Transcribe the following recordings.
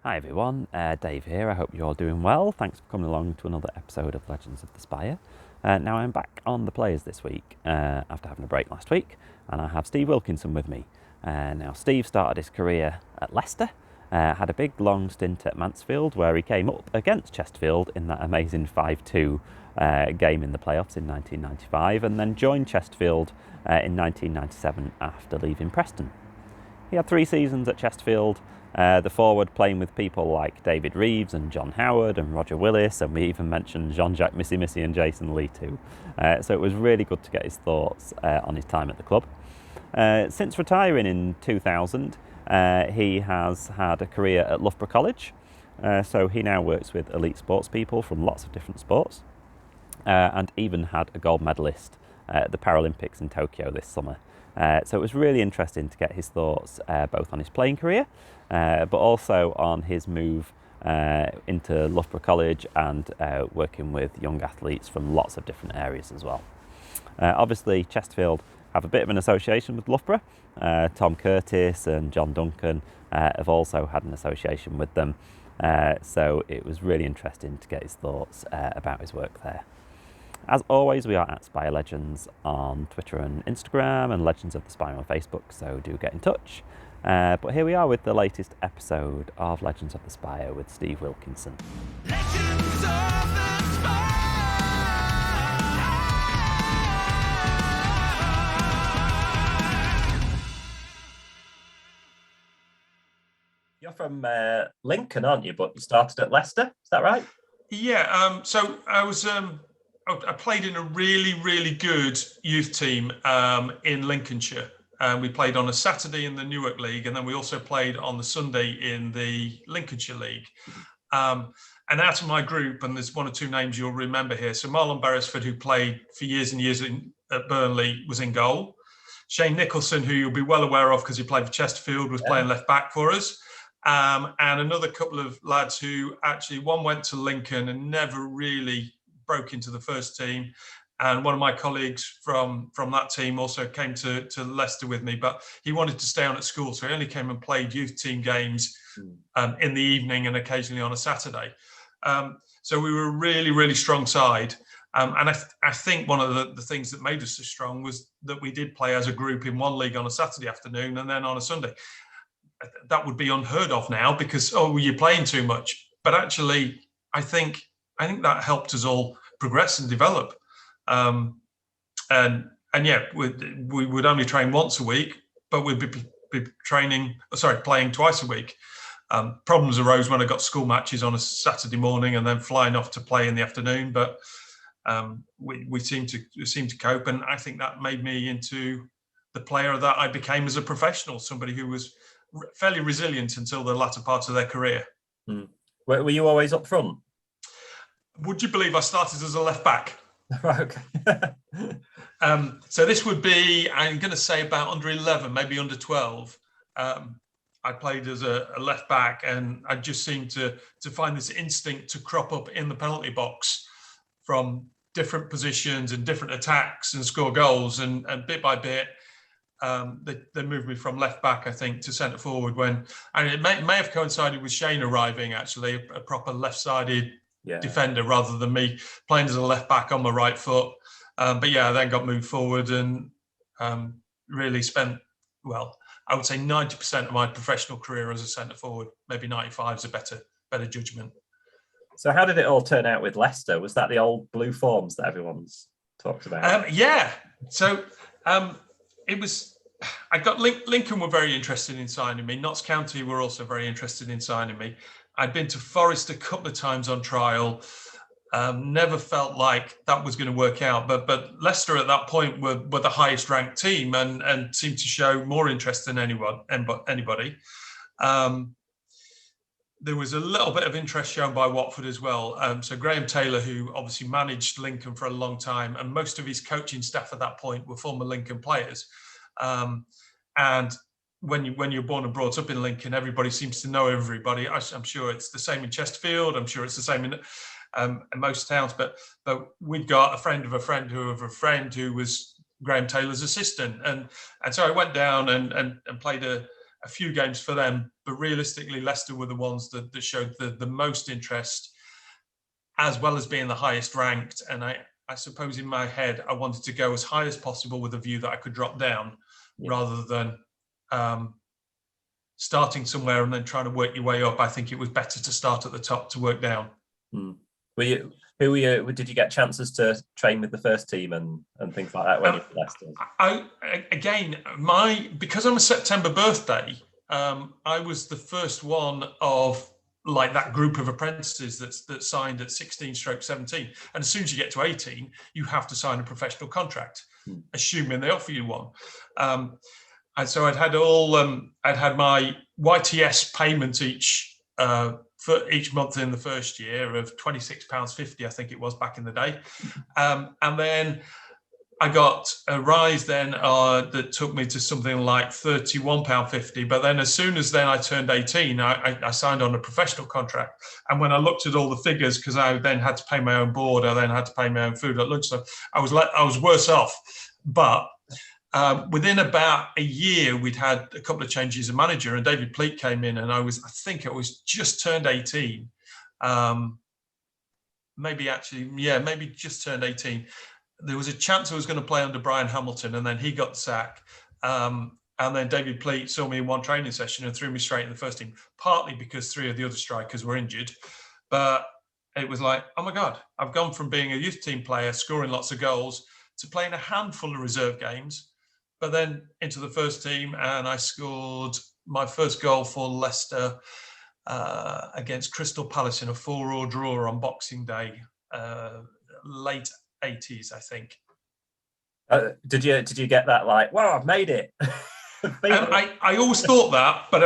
Hi everyone, Dave here. I hope you're all doing well. Thanks for coming along to another episode of Legends of the Spire. Now I'm back on the players this week after having a break last week, and I have Steve Wilkinson with me. Now Steve started his career at Leicester, had a big long stint at Mansfield where he came up against Chesterfield in that amazing 5-2 game in the playoffs in 1995, and then joined Chesterfield in 1997 after leaving Preston. He had 3 seasons at Chesterfield, the forward playing with people like David Reeves and John Howard and Roger Willis, and we even mentioned Jean-Jacques Missy and Jason Lee too. So it was really good to get his thoughts on his time at the club. Since retiring in 2000, he has had a career at Loughborough College, so he now works with elite sports people from lots of different sports, and even had a gold medalist at the Paralympics in Tokyo this summer. So it was really interesting to get his thoughts both on his playing career, but also on his move into Loughborough College and working with young athletes from lots of different areas as well. Obviously, Chesterfield have a bit of an association with Loughborough. Tom Curtis and John Duncan have also had an association with them. So it was really interesting to get his thoughts about his work there. As always, we are at Spire Legends on Twitter and Instagram, and Legends of the Spire on Facebook, so do get in touch. But here we are with the latest episode of Legends of the Spire with Steve Wilkinson. Legends of the Spire! You're from Lincoln, aren't you? But you started at Leicester, is that right? Yeah, so I played in a really good youth team in Lincolnshire. We played on a Saturday in the Newark League, and then we also played on the Sunday in the Lincolnshire League. And out of my group, and there's 1 or 2 names you'll remember here. So Marlon Beresford, who played for years and years at Burnley, was in goal. Shane Nicholson, who you'll be well aware of because he played for Chesterfield, was playing left back for us. And another couple of lads who actually, one went to Lincoln and never really broke into the first team. And one of my colleagues from that team also came to Leicester with me, but he wanted to stay on at school. So he only came and played youth team games in the evening and occasionally on a Saturday. So we were a really strong side. And I think one of the things that made us so strong was that we did play as a group in one league on a Saturday afternoon and then on a Sunday. That would be unheard of now because, you're playing too much. But actually, I think that helped us all progress and develop. And yeah, we would only train once a week, but we'd be playing twice a week. Problems arose when I got school matches on a Saturday morning and then flying off to play in the afternoon. But we seemed to cope, and I think that made me into the player that I became as a professional. Somebody who was fairly resilient until the latter part of their career. Were you always up front? Would you believe I started as a left back? Right, okay. So this would be, I'm going to say about under 11, maybe under 12. I played as a left back, and I just seemed to find this instinct to crop up in the penalty box from different positions and different attacks and score goals. And bit by bit, they moved me from left back, I think, to centre forward and it may have coincided with Shane arriving, actually, a proper left-sided defender rather than me playing as a left back on my right foot. But yeah, I then got moved forward and really spent, I would say 90% of my professional career as a centre forward. Maybe 95 is a better judgment. So how did it all turn out with Leicester? Was that the old blue forms that everyone's talked about? Yeah. So it was. I got Lincoln were very interested in signing me. Notts County were also very interested in signing me. I'd been to Forest a couple of times on trial. Never felt like that was going to work out. But Leicester at that point were the highest ranked team and seemed to show more interest than anybody. There was a little bit of interest shown by Watford as well. So Graham Taylor, who obviously managed Lincoln for a long time, and most of his coaching staff at that point were former Lincoln players. And when you're born and brought up in Lincoln, everybody seems to know everybody. I'm sure it's the same in Chesterfield. I'm sure it's the same in most towns. But we'd got a friend of a friend who of a friend who was Graham Taylor's assistant, and so I went down and played a a few games for them, but realistically, Leicester were the ones that showed the most interest, as well as being the highest ranked. And I suppose in my head, I wanted to go as high as possible with a view that I could drop down, rather than starting somewhere and then trying to work your way up. I think it was better to start at the top to work down. Did you get chances to train with the first team and things like that when you were Leicester? Because I'm a September birthday, I was the first one of like that group of apprentices that signed at 16/17. And as soon as you get to 18, you have to sign a professional contract, assuming they offer you one. And so I'd had my YTS payment for each month in the first year of £26.50, I think it was back in the day. And then I got a rise then that took me to something like £31.50. But then as soon as then I turned 18, I signed on a professional contract. And when I looked at all the figures, because I then had to pay my own board, I then had to pay my own food at lunchtime, I was worse off. But within about a year, we'd had a couple of changes of manager, and David Pleat came in, and I think I was just turned 18. Maybe just turned 18. There was a chance I was going to play under Brian Hamilton, and then he got the sack. And then David Pleat saw me in one training session and threw me straight in the first team, partly because 3 of the other strikers were injured. But it was like, oh my God, I've gone from being a youth team player, scoring lots of goals, to playing a handful of reserve games, but then into the first team. And I scored my first goal for Leicester against Crystal Palace in a 4-4 draw on Boxing Day, late 80s, I think. Did you get that like, wow, I've made it? I always thought that, but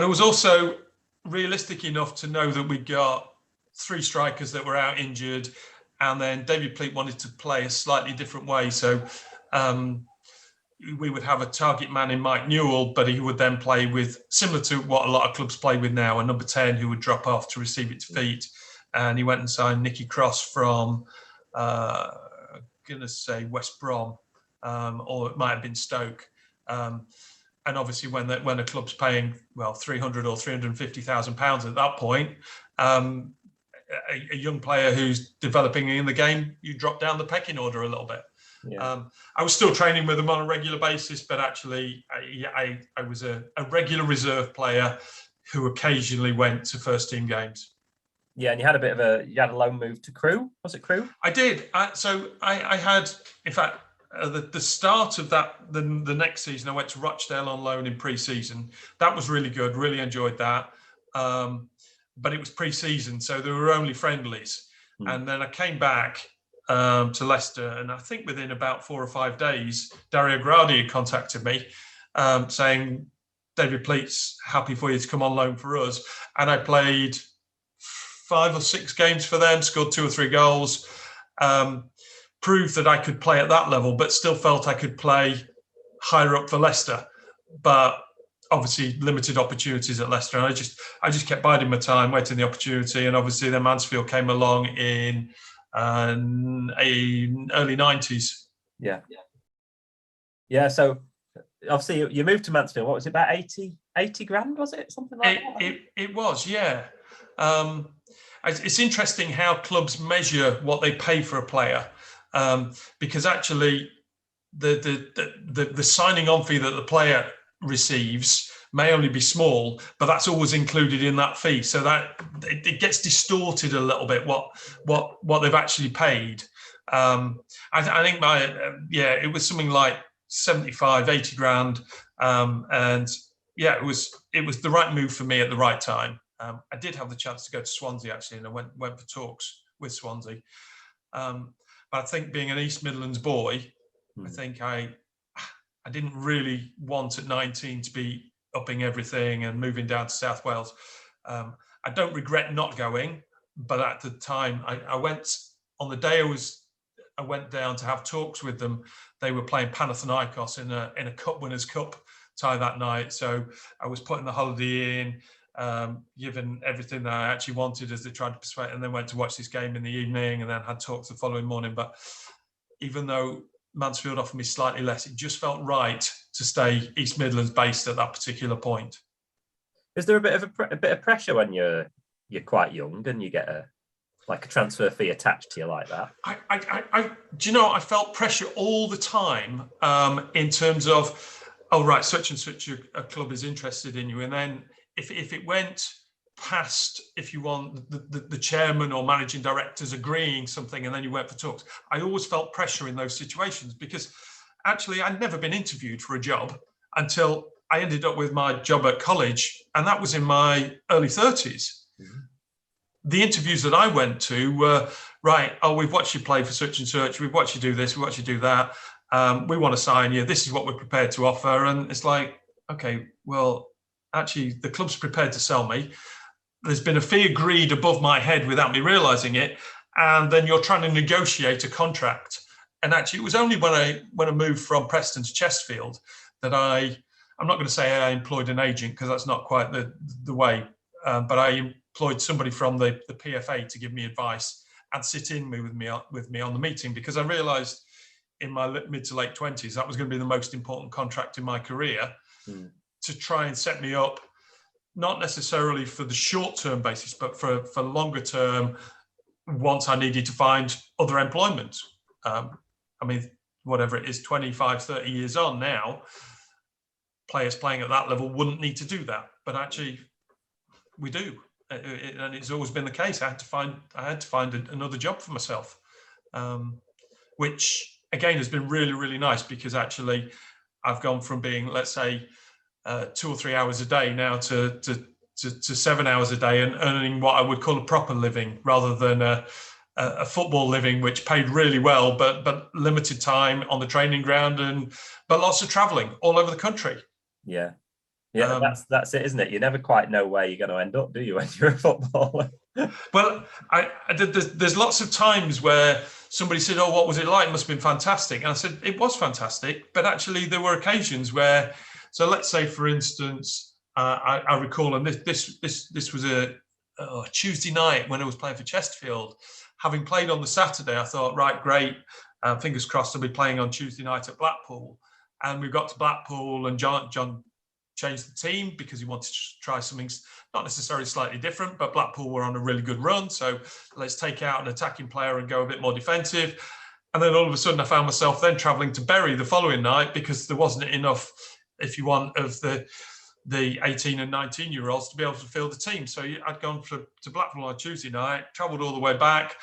I was also realistic enough to know that we got 3 strikers that were out injured, and then David Pleat wanted to play a slightly different way. So we would have a target man in Mike Newell, but he would then play with, similar to what a lot of clubs play with now, a number 10 who would drop off to receive it to feet. And he went and signed Nicky Cross from, I'm going to say West Brom, or it might have been Stoke. And obviously when a club's paying, well, £300,000 or £350,000 at that point, a young player who's developing in the game, you drop down the pecking order a little bit. Yeah. I was still training with them on a regular basis, but actually I was a regular reserve player who occasionally went to first team games. Yeah, and you had a loan move to Crewe. Was it Crewe? I did. So I had, in fact, the start of that, the next season, I went to Rochdale on loan in pre-season. That was really good. Really enjoyed that. But it was pre-season, so there were only friendlies. And then I came back to Leicester, and I think within about 4 or 5 days, Dario Gradi had contacted me saying, David Pleat's happy for you to come on loan for us. And I played 5 or 6 games for them, scored 2 or 3 goals, proved that I could play at that level, but still felt I could play higher up for Leicester. But obviously limited opportunities at Leicester. And I just kept biding my time, waiting the opportunity. And obviously then Mansfield came along in early 90s. Yeah. So obviously you moved to Mansfield. What was it, about 80 grand, was it? Something like that? It was, yeah. It's interesting how clubs measure what they pay for a player, because actually the signing on fee that the player receives may only be small, but that's always included in that fee, so that it gets distorted a little bit what they've actually paid. I think it was something like 75-80 grand, and yeah, it was the right move for me at the right time. I did have the chance to go to Swansea actually, and I went for talks with Swansea, but I think being an East Midlands boy, I think I didn't really want at 19 to be upping everything and moving down to South Wales. I don't regret not going, but at the time I went on the day I went down to have talks with them. They were playing Panathinaikos in a Cup Winners' Cup tie that night, so I was putting the holiday in, given everything that I actually wanted as they tried to persuade, and then went to watch this game in the evening, and then had talks the following morning. But even though Mansfield offered me slightly less. It just felt right to stay East Midlands based at that particular point. Is there a bit of pressure when you're quite young and you get a transfer fee attached to you like that? Do you know, I felt pressure all the time in terms of, oh, right, such and such a club is interested in you. And then if it went past, if you want, the chairman or managing directors agreeing something and then you went for talks, I always felt pressure in those situations because actually I'd never been interviewed for a job until I ended up with my job at college, and that was in my early 30s. Mm-hmm. The interviews that I went to were, right, oh, we've watched you play for such and such, we've watched you do this, we've watched you do that, we want to sign you, this is what we're prepared to offer. And it's like, okay, well, actually, the club's prepared to sell me. There's been a fee agreed above my head without me realising it, and then you're trying to negotiate a contract. And actually, it was only when I moved from Preston to Chesterfield that I'm not going to say I employed an agent because that's not quite the way, but I employed somebody from the PFA to give me advice and sit in with me on the meeting, because I realised in my mid to late 20s that was going to be the most important contract in my career to try and set me up, not necessarily for the short-term basis, but for longer term once I needed to find other employment. I mean, whatever it is, 25, 30 years on now, players playing at that level wouldn't need to do that, but actually we do, and it's always been the case. I had to find another job for myself, which again has been really, really nice, because actually I've gone from being, let's say, 2 or 3 hours a day now to 7 hours a day, and earning what I would call a proper living rather than a football living, which paid really well, but limited time on the training ground, but lots of travelling all over the country. Yeah, that's it, isn't it? You never quite know where you're going to end up, do you, when you're a footballer? Well, there's lots of times where somebody said, "Oh, what was it like? It must have been fantastic." And I said, "It was fantastic," but actually there were occasions where, so let's say, for instance, I recall, and this was a Tuesday night when I was playing for Chesterfield. Having played on the Saturday, I thought, right, great, fingers crossed I'll be playing on Tuesday night at Blackpool. And we got to Blackpool, and John changed the team because he wanted to try something not necessarily slightly different, but Blackpool were on a really good run. So let's take out an attacking player and go a bit more defensive. And then all of a sudden I found myself then travelling to Bury the following night because there wasn't enough, if you want, of the 18 and 19-year-olds to be able to field the team. So I'd gone to Blackpool on a Tuesday night, travelled all the way back.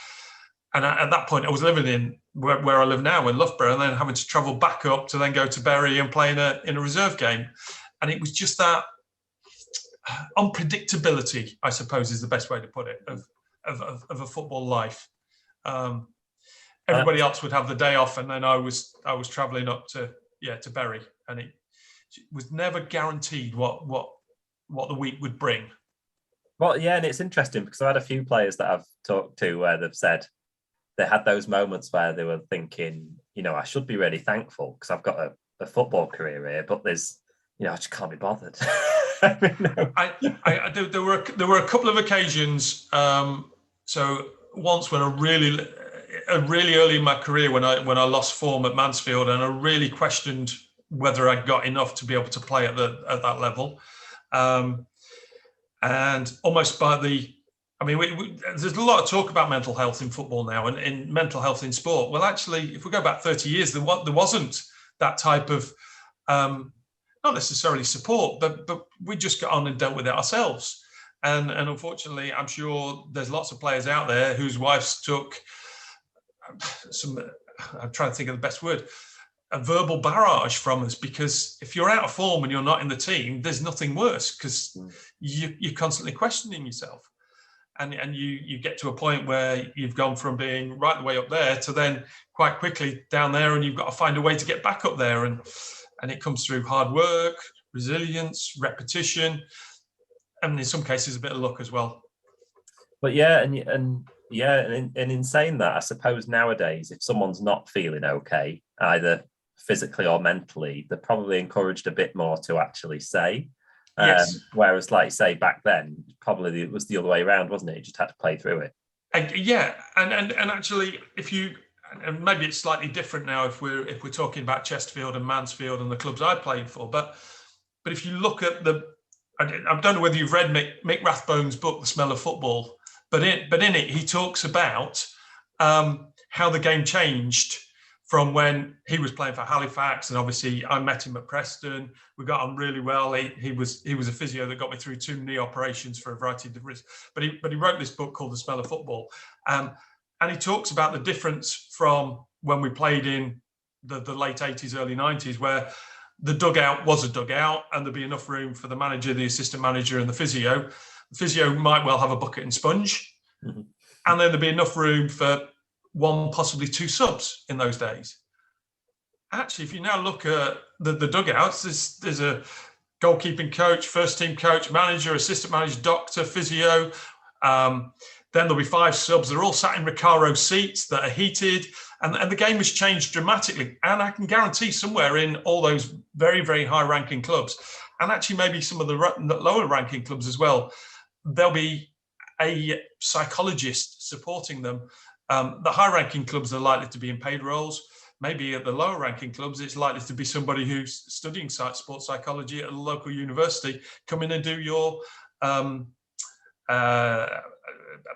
And at that point, I was living in where I live now in Loughborough, and then having to travel back up to then go to Bury and play in a reserve game. And it was just that unpredictability, I suppose, is the best way to put it, of a football life. Everybody else would have the day off, and then I was travelling up to Bury, and it was never guaranteed what the week would bring. Well, yeah, and it's interesting because I've had a few players that I've talked to where they've said they had those moments where they were thinking, I should be really thankful because I've got a football career here, but there's, I just can't be bothered. There were a couple of occasions. So once when I really early in my career, when I lost form at Mansfield, and I really questioned whether I got enough to be able to play at that level, and almost by there's a lot of talk about mental health in football now, and in mental health in sport. Well, actually, if we go back 30 years, there wasn't that type of not necessarily support, but we just got on and dealt with it ourselves. And unfortunately, I'm sure there's lots of players out there whose wives took some, I'm trying to think of the best word, a verbal barrage from us, because if you're out of form and you're not in the team, there's nothing worse, because you're constantly questioning yourself. And you get to a point where you've gone from being right the way up there to then quite quickly down there, and you've got to find a way to get back up there. And it comes through hard work, resilience, repetition, and in some cases a bit of luck as well. But in saying that, I suppose nowadays, if someone's not feeling okay, either physically or mentally, they're probably encouraged a bit more to actually say. Yes. Whereas, like say back then, probably it was the other way around, wasn't it? You just had to play through it. And actually, if you, and maybe it's slightly different now if we're talking about Chesterfield and Mansfield and the clubs I played for, but if you look at I don't know whether you've read Mick Rathbone's book, The Smell of Football, but in it he talks about how the game changed from when he was playing for Halifax, and obviously I met him at Preston. We got on really well. He was a physio that got me through 2 knee operations for a variety of different reasons. But he wrote this book called The Smell of Football, and he talks about the difference from when we played in the late 80s, early 90s, where the dugout was a dugout and there'd be enough room for the manager, the assistant manager, and the physio. The physio might well have a bucket and sponge, and then there'd be enough room for 1, possibly 2 subs in those days. Actually, if you now look at the dugouts, there's a goalkeeping coach, first team coach, manager, assistant manager, doctor, physio. Then there'll be 5 subs. They're all sat in Recaro seats that are heated, and the game has changed dramatically. And I can guarantee somewhere in all those very, very high-ranking clubs, and actually maybe some of the lower-ranking clubs as well, there'll be a psychologist supporting them. The high-ranking clubs are likely to be in paid roles. Maybe at the lower-ranking clubs, it's likely to be somebody who's studying sports psychology at a local university, come in and do your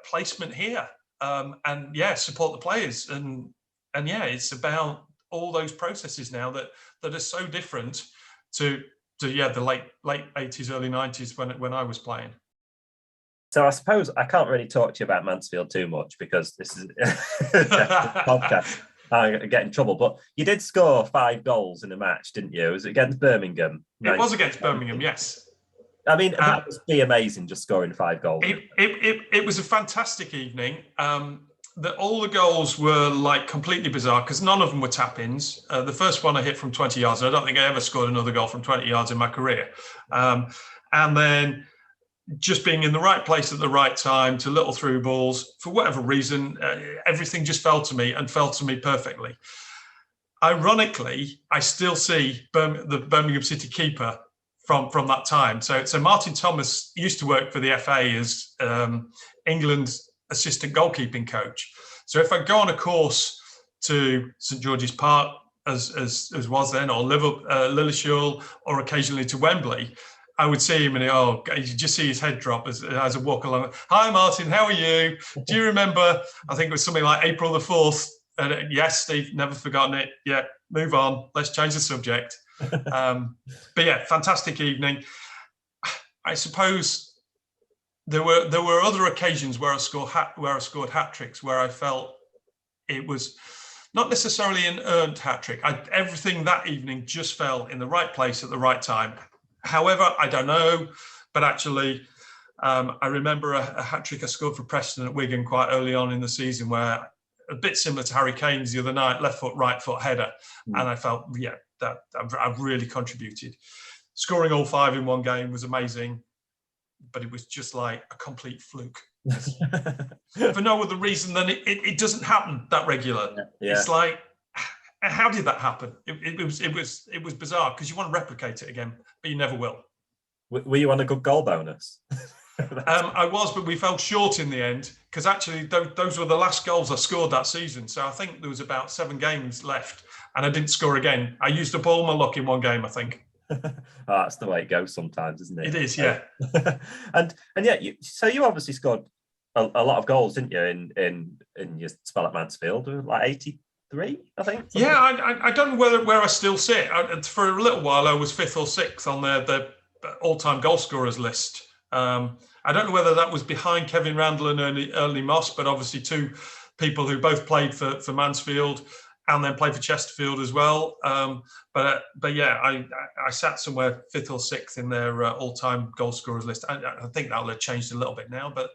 placement here, and support the players. And it's about all those processes now that are so different to the late 80s, early 90s when I was playing. So I suppose I can't really talk to you about Mansfield too much because this is a podcast. I get in trouble. But you did score 5 goals in a match, didn't you? Was it against Birmingham? It was against Birmingham, yes. I mean, that must be amazing, just scoring 5 goals. It was a fantastic evening. All the goals were like completely bizarre because none of them were tap-ins. The first one I hit from 20 yards. I don't think I ever scored another goal from 20 yards in my career. And then just being in the right place at the right time to little through balls, for whatever reason, everything just fell to me perfectly. Ironically, I still see the Birmingham City keeper from that time. So Martin Thomas used to work for the FA as England's assistant goalkeeping coach. So if I go on a course to St George's Park, as was then, or Lilleshall, or occasionally to Wembley, I would see him and you just see his head drop as I walk along. Hi, Martin, how are you? Do you remember, I think it was something like April the 4th. Yes, Steve, never forgotten it. Yeah, move on. Let's change the subject. But yeah, fantastic evening. I suppose there were other occasions where I scored hat tricks, where I felt it was not necessarily an earned hat trick. Everything that evening just fell in the right place at the right time. However, I don't know, but actually, I remember a hat trick I scored for Preston at Wigan quite early on in the season, where a bit similar to Harry Kane's the other night, left foot, right foot header, and I felt that I've really contributed. Scoring all 5 in one game was amazing, but it was just like a complete fluke. For no other reason than it doesn't happen that regular. Yeah. It's like, how did that happen? It was bizarre because you want to replicate it again, but you never will. Were you on a good goal bonus? I was, but we fell short in the end because actually those were the last goals I scored that season. So I think there was about 7 games left, and I didn't score again. I used up all my luck in one game, I think. That's the way it goes sometimes, isn't it? It is, yeah. and yeah, you obviously scored a lot of goals, didn't you? In your spell at Mansfield, like 83, I think. Yeah, I don't know where I still sit. For a little while, I was 5th or 6th on the all-time goal scorers list. I don't know whether that was behind Kevin Randall and Ernie Moss, but obviously 2 people who both played for Mansfield and then played for Chesterfield as well. But yeah, I sat somewhere 5th or 6th in their all-time goal scorers list. I think that'll have changed a little bit now, but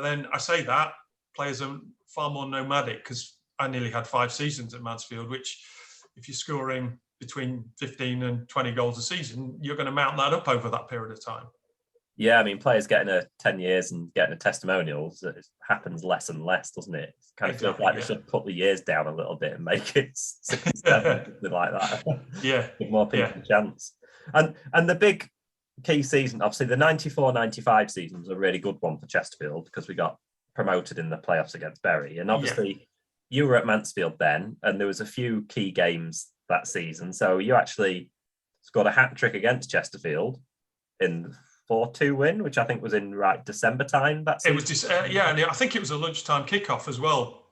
then I say that players are far more nomadic because I nearly had 5 seasons at Mansfield, which if you're scoring between 15 and 20 goals a season, you're going to mount that up over that period of time. Yeah, I mean, players getting a 10 years and getting a testimonial, it happens less and less, doesn't it? It kind of feels like they should put the years down a little bit and make it 67, something like that. Yeah. Give more people a chance. And the big key season, obviously the 94-95 season was a really good one for Chesterfield because we got promoted in the playoffs against Bury. And obviously you were at Mansfield then, and there was a few key games that season. So you actually scored a hat trick against Chesterfield in 4-2 win, which I think was in December time that season. It was just and I think it was a lunchtime kickoff as well.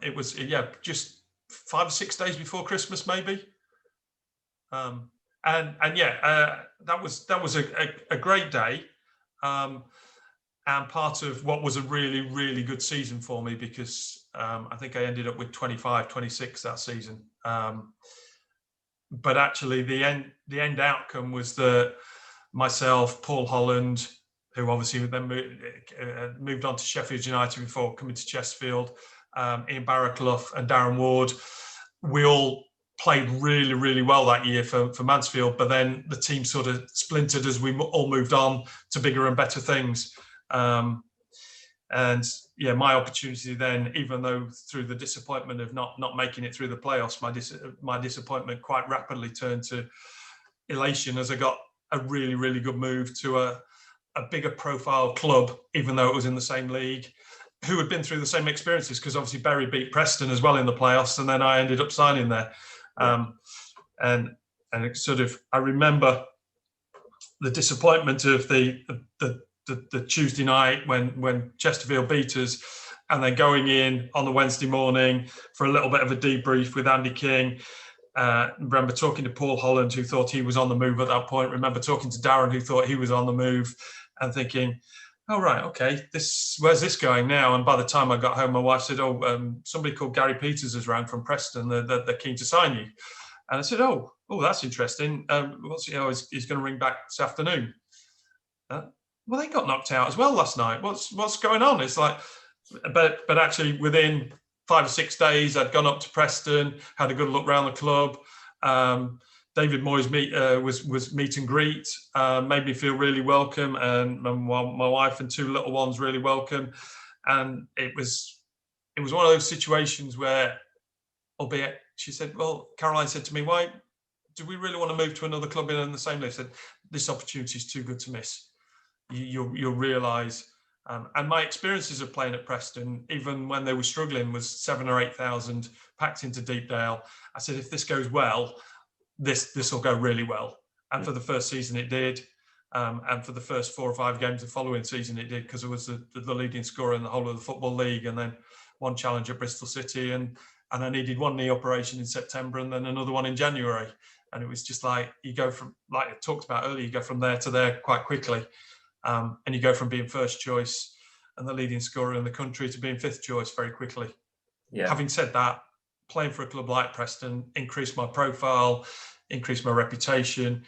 It was just 5 or 6 days before Christmas maybe. That was a great day, and part of what was a really, really good season for me, because I think I ended up with 25, 26 that season. But actually the end outcome was that myself, Paul Holland, who obviously then moved on to Sheffield United before coming to Chesterfield, Ian Barraclough and Darren Ward, we all played really, really well that year for Mansfield, but then the team sort of splintered as we all moved on to bigger and better things. My opportunity then, even though through the disappointment of not making it through the playoffs, my disappointment quite rapidly turned to elation as I got a really, really good move to a bigger profile club, even though it was in the same league, who had been through the same experiences, because obviously Bury beat Preston as well in the playoffs, and then I ended up signing there. And it sort of, I remember the disappointment of the Tuesday night when Chesterfield beat us, and then going in on the Wednesday morning for a little bit of a debrief with Andy King. Remember talking to Paul Holland, who thought he was on the move at that point. Remember talking to Darren, who thought he was on the move, and thinking, oh, right, okay, where's this going now? And by the time I got home, my wife said, somebody called Gary Peters has rang from Preston. They're keen to sign you. And I said, oh, that's interesting. He's going to ring back this afternoon. Well, they got knocked out as well last night. What's going on? It's like, but actually within 5 or 6 days, I'd gone up to Preston, had a good look around the club. David Moyes was meet and greet, made me feel really welcome, and my wife and 2 little ones really welcome. And it was one of those situations where, albeit she said, well, Caroline said to me, why do we really want to move to another club in the same league? I said, this opportunity is too good to miss. You'll realise. And my experiences of playing at Preston, even when they were struggling, was 7,000 or 8,000 packed into Deepdale. I said, if this goes well, this will go really well. And for the first season it did. And for the first 4 or 5 games the following season it did, because it was the leading scorer in the whole of the Football League, and then one challenge at Bristol City, and I needed one knee operation in September and then another one in January. And it was just like, you go from, like I talked about earlier, you go from there to there quite quickly. And you go from being first choice and the leading scorer in the country to being 5th choice very quickly. Yeah. Having said that, playing for a club like Preston increased my profile, increased my reputation,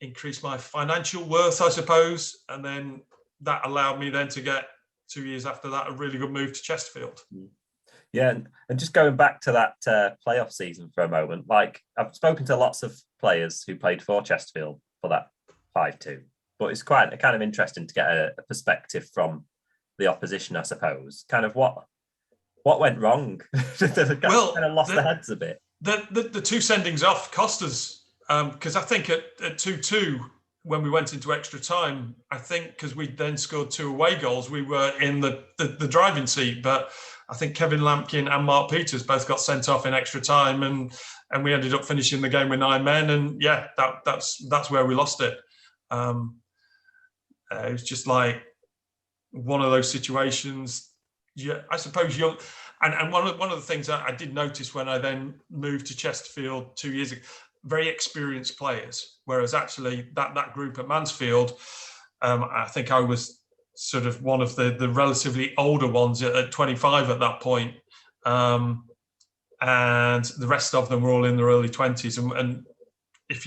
increased my financial worth, I suppose. And then that allowed me then to get 2 years after that a really good move to Chesterfield. Yeah, and just going back to that playoff season for a moment, like I've spoken to lots of players who played for Chesterfield for that 5-2, but it's quite kind of interesting to get a perspective from the opposition, I suppose. Kind of what went wrong? They kind of lost their heads a bit. The 2 sendings off cost us, because I think at 2-2, when we went into extra time, I think because we then scored 2 away goals, we were in the driving seat. But I think Kevin Lampkin and Mark Peters both got sent off in extra time, and we ended up finishing the game with 9 men. And yeah, that's where we lost it. It was just like one of those situations. Yeah, I suppose young. And one of the things that I did notice when I then moved to Chesterfield 2 years ago, very experienced players, whereas actually that group at Mansfield, I think I was sort of one of the relatively older ones at 25 at that point. And the rest of them were all in their early 20s. And if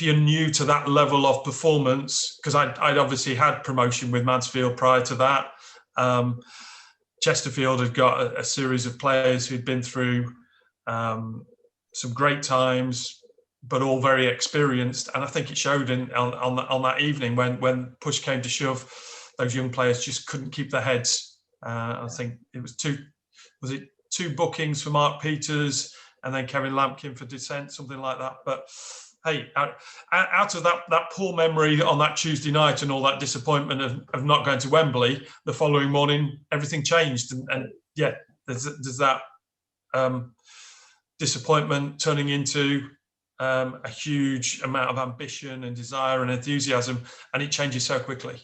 you're new to that level of performance, because I'd obviously had promotion with Mansfield prior to that. Chesterfield had got a series of players who'd been through some great times, but all very experienced. And I think it showed on that evening when push came to shove, those young players just couldn't keep their heads. I think it was two bookings for Mark Peters and then Kevin Lampkin for Descent, something like that. But hey, out of that poor memory on that Tuesday night and all that disappointment of not going to Wembley, the following morning, everything changed. And yeah, Does that disappointment turning into a huge amount of ambition and desire and enthusiasm, and it changes so quickly.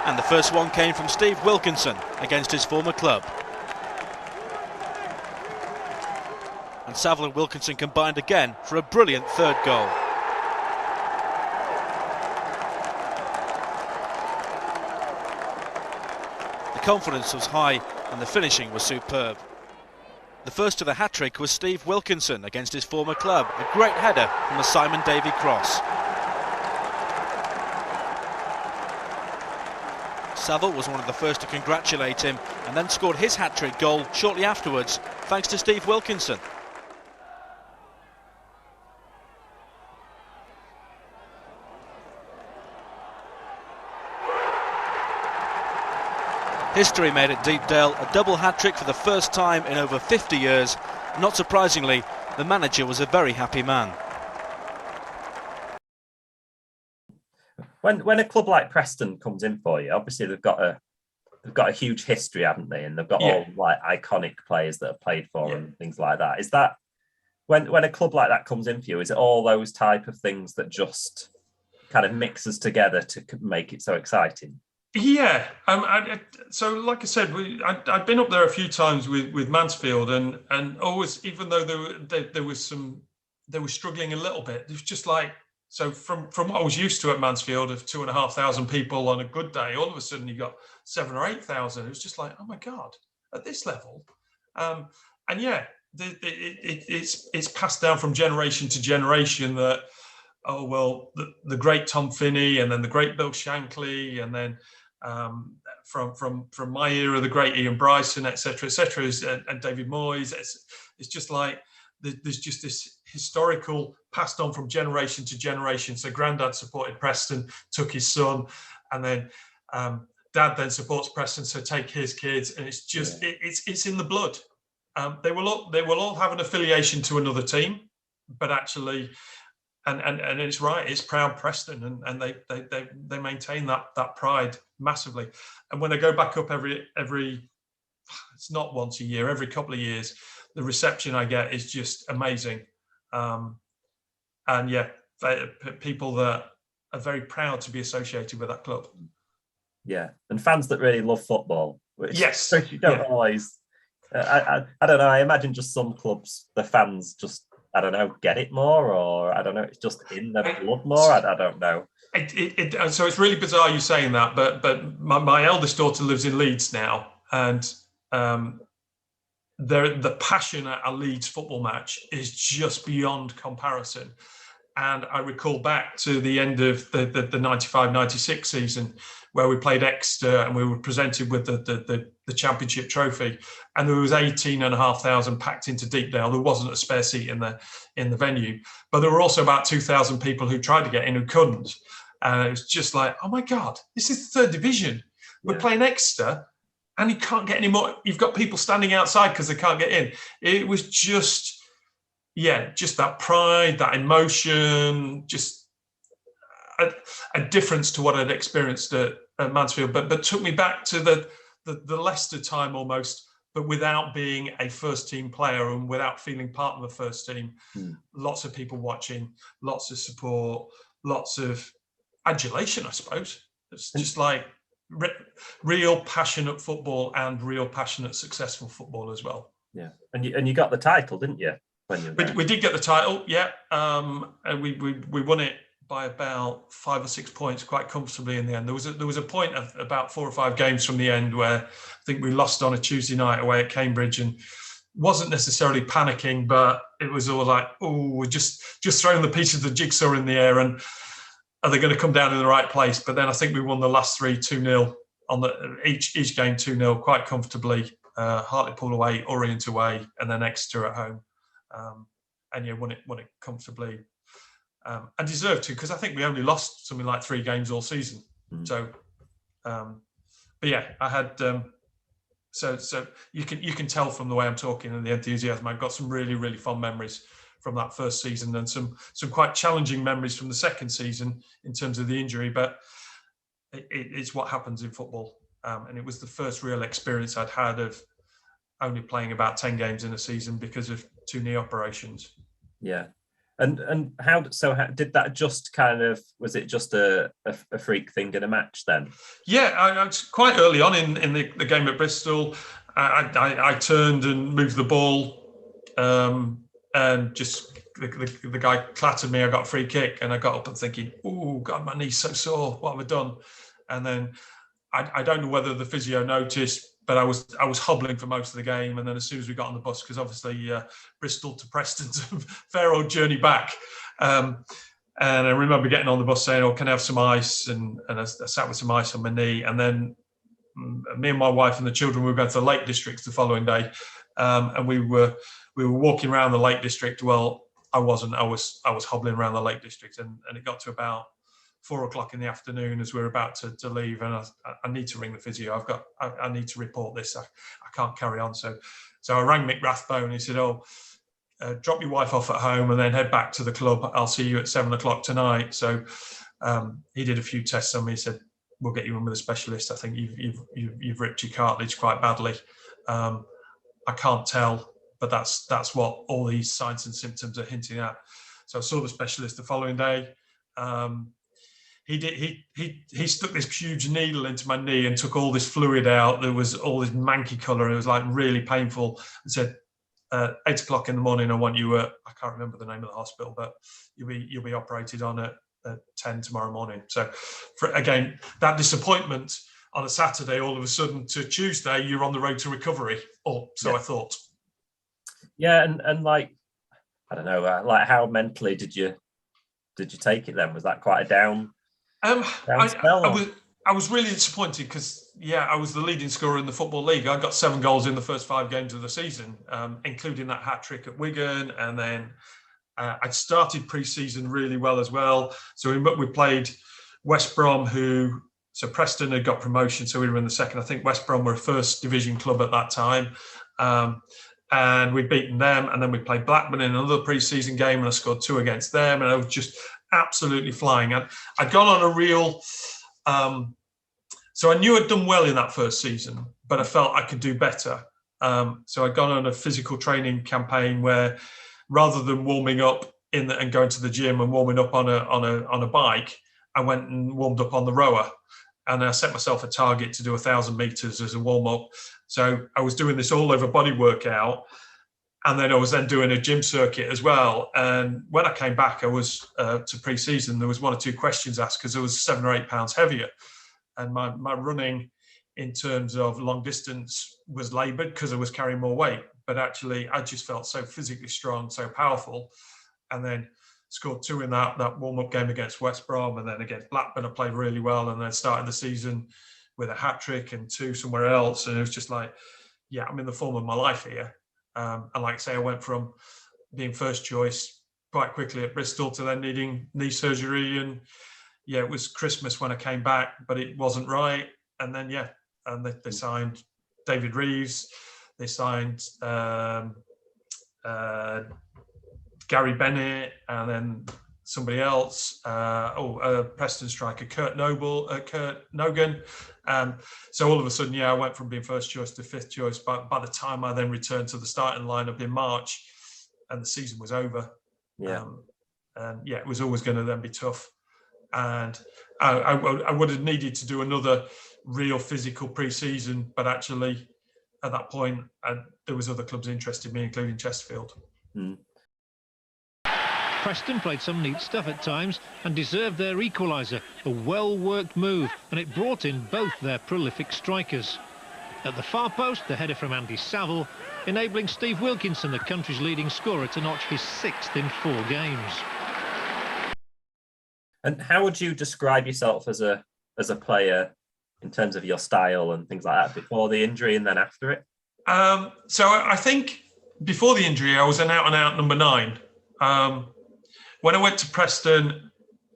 And the first one came from Steve Wilkinson against his former club. And Saville and Wilkinson combined again for a brilliant third goal. The confidence was high and the finishing was superb. The first of the hat-trick was Steve Wilkinson against his former club, a great header from the Simon Davy cross. Saville was one of the first to congratulate him and then scored his hat-trick goal shortly afterwards, thanks to Steve Wilkinson. History made at Deepdale a double hat-trick for the first time in over 50 years. Not surprisingly, the manager was a very happy man. When a club like Preston comes in for you, obviously they've got a huge history, haven't they? And they've got all like iconic players that have played for them and things like that. Is that when a club like that comes in for you, is it all those type of things that just kind of mixes together to make it so exciting? Yeah. So like I said, I'd been up there a few times with Mansfield, and always, even though they were struggling a little bit, it was just like, so from what I was used to at Mansfield of 2,500 people on a good day, all of a sudden you got 7,000 or 8,000. It was just like, oh my God, at this level. And yeah, it's passed down from generation to generation that, oh, well, the great Tom Finney, and then the great Bill Shankly, and then from my era, the great Ian Bryson, et cetera, and David Moyes. It's just like, there's just this historical passed on from generation to generation. So Grandad supported Preston, took his son, and then Dad then supports Preston, so take his kids, and it's just it's in the blood. They will all have an affiliation to another team, but actually, and it's right, it's proud Preston, and they maintain that pride massively. And when I go back up every it's not once a year, every couple of years, the reception I get is just amazing. And yeah, people that are very proud to be associated with that club. Yeah, and fans that really love football. Which you don't always. I don't know. I imagine just some clubs, the fans just, I don't know, get it more, or I don't know, it's just in their blood more. I don't know. So it's really bizarre you saying that, but my eldest daughter lives in Leeds now, and the passion at a Leeds football match is just beyond comparison. And I recall back to the end of the 95-96 season, where we played Exeter and we were presented with the championship trophy, and there was 18,500 packed into Deepdale. There wasn't a spare seat in the venue, but there were also about 2,000 people who tried to get in who couldn't. And it was just like, oh my God, this is the third division. We're playing Exeter, and you can't get any more. You've got people standing outside because they can't get in. It was just that pride, that emotion, just a difference to what I'd experienced at Mansfield, but took me back to the Leicester time almost, but without being a first team player and without feeling part of the first team. Lots of people watching, lots of support, lots of adulation, I suppose. It's just like real passionate football and real passionate, successful football as well. Yeah, and you got the title, didn't you? We did get the title, yeah. And we won it by about 5 or 6 points quite comfortably in the end. There was a point of about 4 or 5 games from the end where I think we lost on a Tuesday night away at Cambridge, and wasn't necessarily panicking, but it was all like, oh, we're just throwing the pieces of the jigsaw in the air, and are they going to come down in the right place? But then I think we won the last 3 2-0 on each game 2-0 quite comfortably. Hartlepool away, Orient away, and then Exeter at home. And yeah, won it comfortably, and deserved to, because I think we only lost something like 3 games all season. So, but yeah, I had so you can tell from the way I'm talking and the enthusiasm. I've got some really, really fond memories from that first season, and some quite challenging memories from the second season in terms of the injury. But it's what happens in football. And it was the first real experience I'd had of only playing about 10 games in a season because of 2 knee operations. Yeah. And how did that just kind of, was it just a freak thing in a match then? Yeah, I was quite early on in the game at Bristol. I turned and moved the ball, and just the guy clattered me. I got a free kick, and I got up and thinking, "Oh God, my knee's so sore. What have I done?" And then I don't know whether the physio noticed, but I was hobbling for most of the game. And then as soon as we got on the bus, because obviously Bristol to Preston's a fair old journey back. And I remember getting on the bus saying, "Oh, can I have some ice?" And I sat with some ice on my knee. And then me and my wife and the children, we were going to the Lake District the following day. And we were walking around the Lake District. Well, I wasn't. I was hobbling around the Lake District, and it got to about 4:00 in the afternoon as we were about to leave, and I need to ring the physio. I need to report this. I can't carry on. So I rang Mick Rathbone. He said, "Oh, drop your wife off at home and then head back to the club. I'll see you at 7:00 tonight." So he did a few tests on me. He said, "We'll get you in with a specialist. I think you've ripped your cartilage quite badly." I can't tell, but that's what all these signs and symptoms are hinting at. So I saw the specialist the following day. He stuck this huge needle into my knee and took all this fluid out. There was all this manky colour. It was like really painful. And said, 8:00 in the morning, I want you at, I can't remember the name of the hospital, but you'll be operated on at 10 tomorrow morning. So again, that disappointment on a Saturday, all of a sudden to Tuesday, you're on the road to recovery. Or so I thought. Yeah, and like, I don't know, like how mentally did you take it then? Was that quite a down spell? I was really disappointed because, I was the leading scorer in the Football League. I got 7 goals in the first 5 games of the season, including that hat-trick at Wigan. And then I'd started pre-season really well as well. So we played West Brom, so Preston had got promotion, so we were in the second. I think West Brom were a first division club at that time. And we'd beaten them. And then we played Blackburn in another pre-season game, and I scored 2 against them. And I was just absolutely flying. I'd gone on a real... So I knew I'd done well in that first season, but I felt I could do better. So I'd gone on a physical training campaign where, rather than warming up and going to the gym and warming up on a bike, I went and warmed up on the rower, and I set myself a target to do 1,000 meters as a warm up. So I was doing this all over body workout, and then I was then doing a gym circuit as well. And when I came back, I was to pre-season. There was 1 or 2 questions asked because I was 7 or 8 pounds heavier. And my running in terms of long distance was laboured because I was carrying more weight. But actually, I just felt so physically strong, so powerful. And then scored 2 in that warm-up game against West Brom. And then against Blackburn, I played really well. And then started the season with a hat-trick and 2 somewhere else. And it was just like, I'm in the form of my life here. And like I say, I went from being first choice quite quickly at Bristol to then needing knee surgery. And it was Christmas when I came back, but it wasn't right. And then, and they signed David Reeves. They signed Gary Bennett, and then somebody else. Preston striker Kurt Nogan. So all of a sudden, I went from being first choice to 5th choice. But by the time I then returned to the starting lineup in March, and the season was over, it was always going to then be tough. And I would have needed to do another real physical pre-season, but actually at that point there was other clubs interested in me, including Chesterfield. Preston played some neat stuff at times and deserved their equaliser, a well-worked move, and it brought in both their prolific strikers. At the far post, the header from Andy Saville, enabling Steve Wilkinson, the country's leading scorer, to notch his 6th in 4 games. And how would you describe yourself as a player in terms of your style and things like that before the injury and then after it? So I think before the injury, I was an out-and-out number 9. When I went to Preston,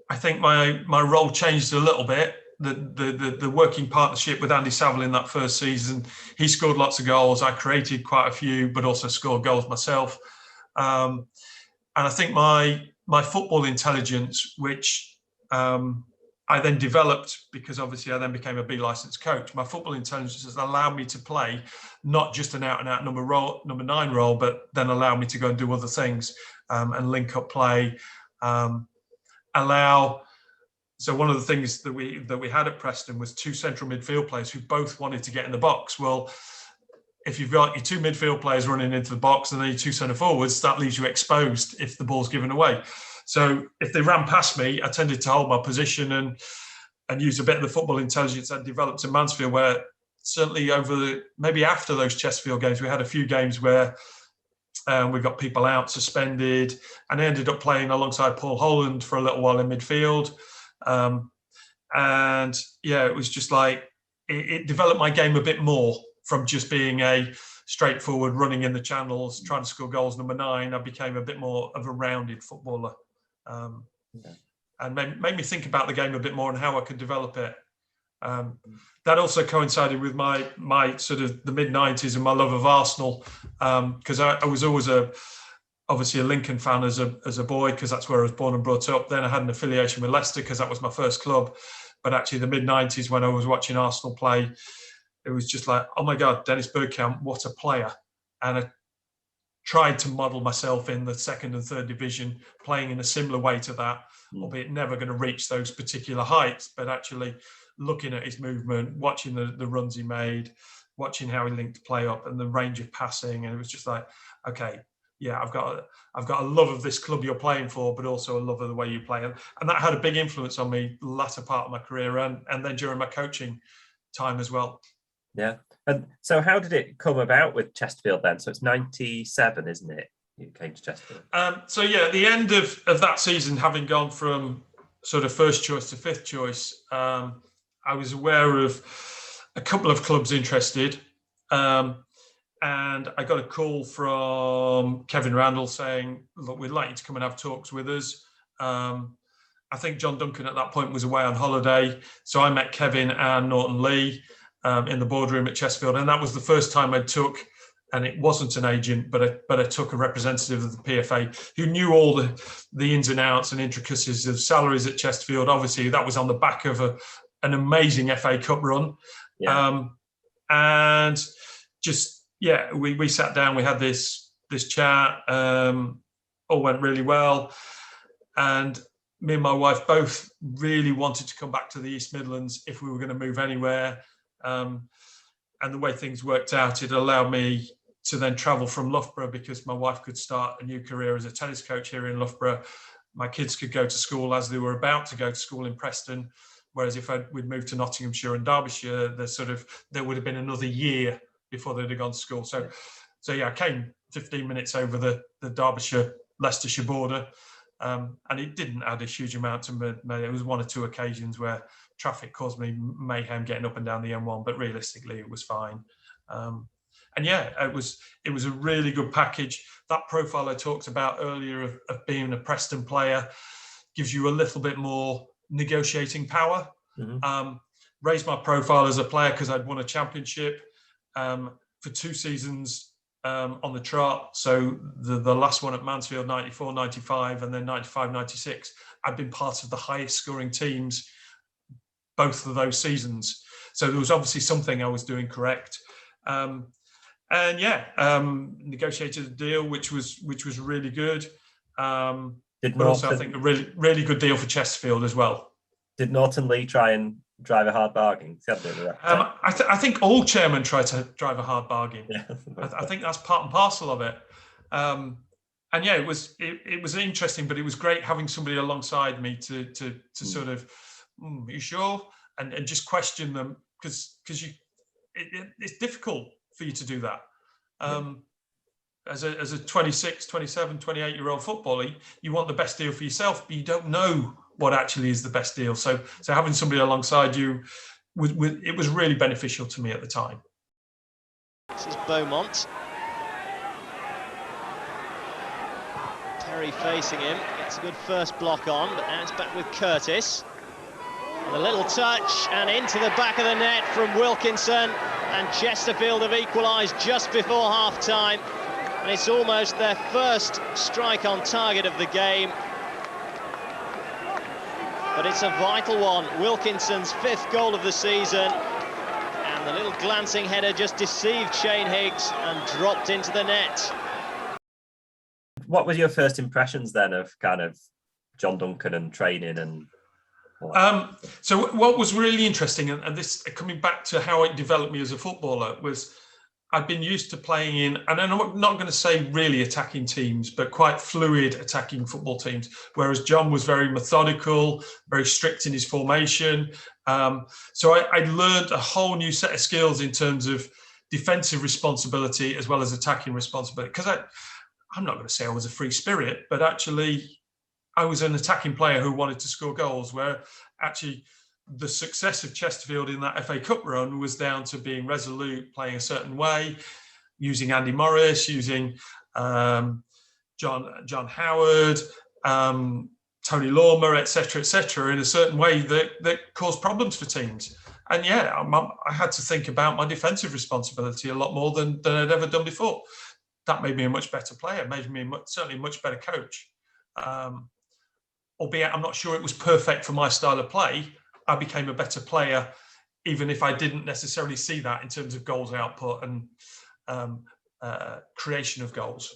I think my role changed a little bit. The working partnership with Andy Saville in that first season, he scored lots of goals. I created quite a few, but also scored goals myself. And I think my football intelligence, which I I then developed, because obviously I then became a B licensed coach. My football intelligence has allowed me to play not just an out-and-out number 9 role, but then allow me to go and do other things and link up play. So one of the things that we had at Preston was 2 central midfield players who both wanted to get in the box. Well, if you've got your 2 midfield players running into the box and then your 2 centre forwards, that leaves you exposed if the ball's given away. So if they ran past me, I tended to hold my position and use a bit of the football intelligence I developed in Mansfield, where certainly maybe after those Chesterfield games, we had a few games where we got people out, suspended, and I ended up playing alongside Paul Holland for a little while in midfield. And yeah, it was just like, it developed my game a bit more from just being a straightforward running in the channels, trying to score goals number 9. I became a bit more of a rounded footballer. And made me think about the game a bit more and how I could develop it. That also coincided with my sort of the mid-90s and my love of Arsenal, because I was always obviously a Lincoln fan as a boy, because that's where I was born and brought up. Then I had an affiliation with Leicester because that was my first club. But actually the mid-90s, when I was watching Arsenal play, it was just like, oh my God, Dennis Bergkamp, what a player. And I tried to model myself in the 2nd and 3rd division, playing in a similar way to that, albeit never going to reach those particular heights, but actually looking at his movement, watching the runs he made, watching how he linked play up and the range of passing. And it was just like, okay, yeah, I've got a love of this club you're playing for, but also a love of the way you play. And that had a big influence on me the latter part of my career and then during my coaching time as well. Yeah. And so how did it come about with Chesterfield then? So it's 97, isn't it? You came to Chesterfield. So yeah, at the end of that season, having gone from sort of first choice to 5th choice, I was aware of a couple of clubs interested. And I got a call from Kevin Randall saying, look, we'd like you to come and have talks with us. I think John Duncan at that point was away on holiday. So I met Kevin and Norton Lee in the boardroom at Chesterfield. And that was the first time I took, and it wasn't an agent, but I took a representative of the PFA who knew all the ins and outs and intricacies of salaries at Chesterfield. Obviously, that was on the back of an amazing FA Cup run. Yeah. And just, yeah, we sat down, we had this chat, all went really well. And me and my wife both really wanted to come back to the East Midlands if we were going to move anywhere. And the way things worked out, it allowed me to then travel from Loughborough, because my wife could start a new career as a tennis coach here in Loughborough. My kids could go to school as they were about to go to school in Preston. Whereas if we'd moved to Nottinghamshire and Derbyshire, there would have been another year before they'd have gone to school. So yeah, I came 15 minutes over the Derbyshire-Leicestershire border, and it didn't add a huge amount to me. There was 1 or 2 occasions where traffic caused me mayhem getting up and down the M1, but realistically it was fine. And yeah, it was a really good package. That profile I talked about earlier of being a Preston player gives you a little bit more negotiating power. Raised my profile as a player because I'd won a championship for 2 seasons on the trot. So the last one at Mansfield, 94, 95, and then 95, 96, I'd been part of the highest scoring teams both of those seasons. So there was obviously something I was doing correct. And yeah, negotiated a deal which was really good. But also I think a really good deal for Chesterfield as well. Did Norton Lee try and drive a hard bargain? I think all chairmen try to drive a hard bargain. Yeah. I think that's part and parcel of it. And yeah, it was interesting, but it was great having somebody alongside me to sort of, are you sure? And just question them, because it's difficult for you to do that. As a 26, 27, 28-year-old footballer, you want the best deal for yourself, but you don't know what actually is the best deal. So having somebody alongside you, it was really beneficial to me at the time. This is Beaumont. Terry facing him, gets a good first block on, but now it's back with Curtis. And a little touch, and into the back of the net from Wilkinson, and Chesterfield have equalised just before half-time. And it's almost their first strike on target of the game. but it's a vital one. Wilkinson's 5th goal of the season, and the little glancing header just deceived Shane Higgs and dropped into the net. What were your first impressions then of kind of John Duncan and training and? So what was really interesting, and this coming back to how it developed me as a footballer, was I've been used to playing in, and I'm not going to say really attacking teams, but quite fluid attacking football teams, whereas John was very methodical, very strict in his formation. So I learned a whole new set of skills in terms of defensive responsibility as well as attacking responsibility. Because I'm not going to say I was a free spirit, but actually I was an attacking player who wanted to score goals, where actually the success of Chesterfield in that FA Cup run was down to being resolute, playing a certain way, using Andy Morris, using John Howard, Tony Lormer, etc., in a certain way that caused problems for teams. And yeah, I had to think about my defensive responsibility a lot more than I'd ever done before. That made me a much better player, made me certainly a much better coach. Albeit I'm not sure it was perfect for my style of play, I became a better player, even if I didn't necessarily see that in terms of goals output and creation of goals.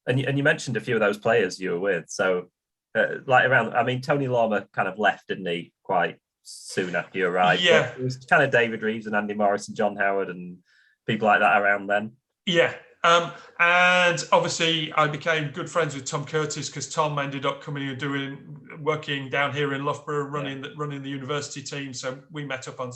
And you mentioned a few of those players you were with. So, Tony Lormer kind of left, didn't he, quite soon after you arrived? Yeah. But it was kind of David Reeves and Andy Morris and John Howard and people like that around then. Yeah. And obviously I became good friends with Tom Curtis because Tom ended up coming and working down here in Loughborough, running the university team. So we met up on.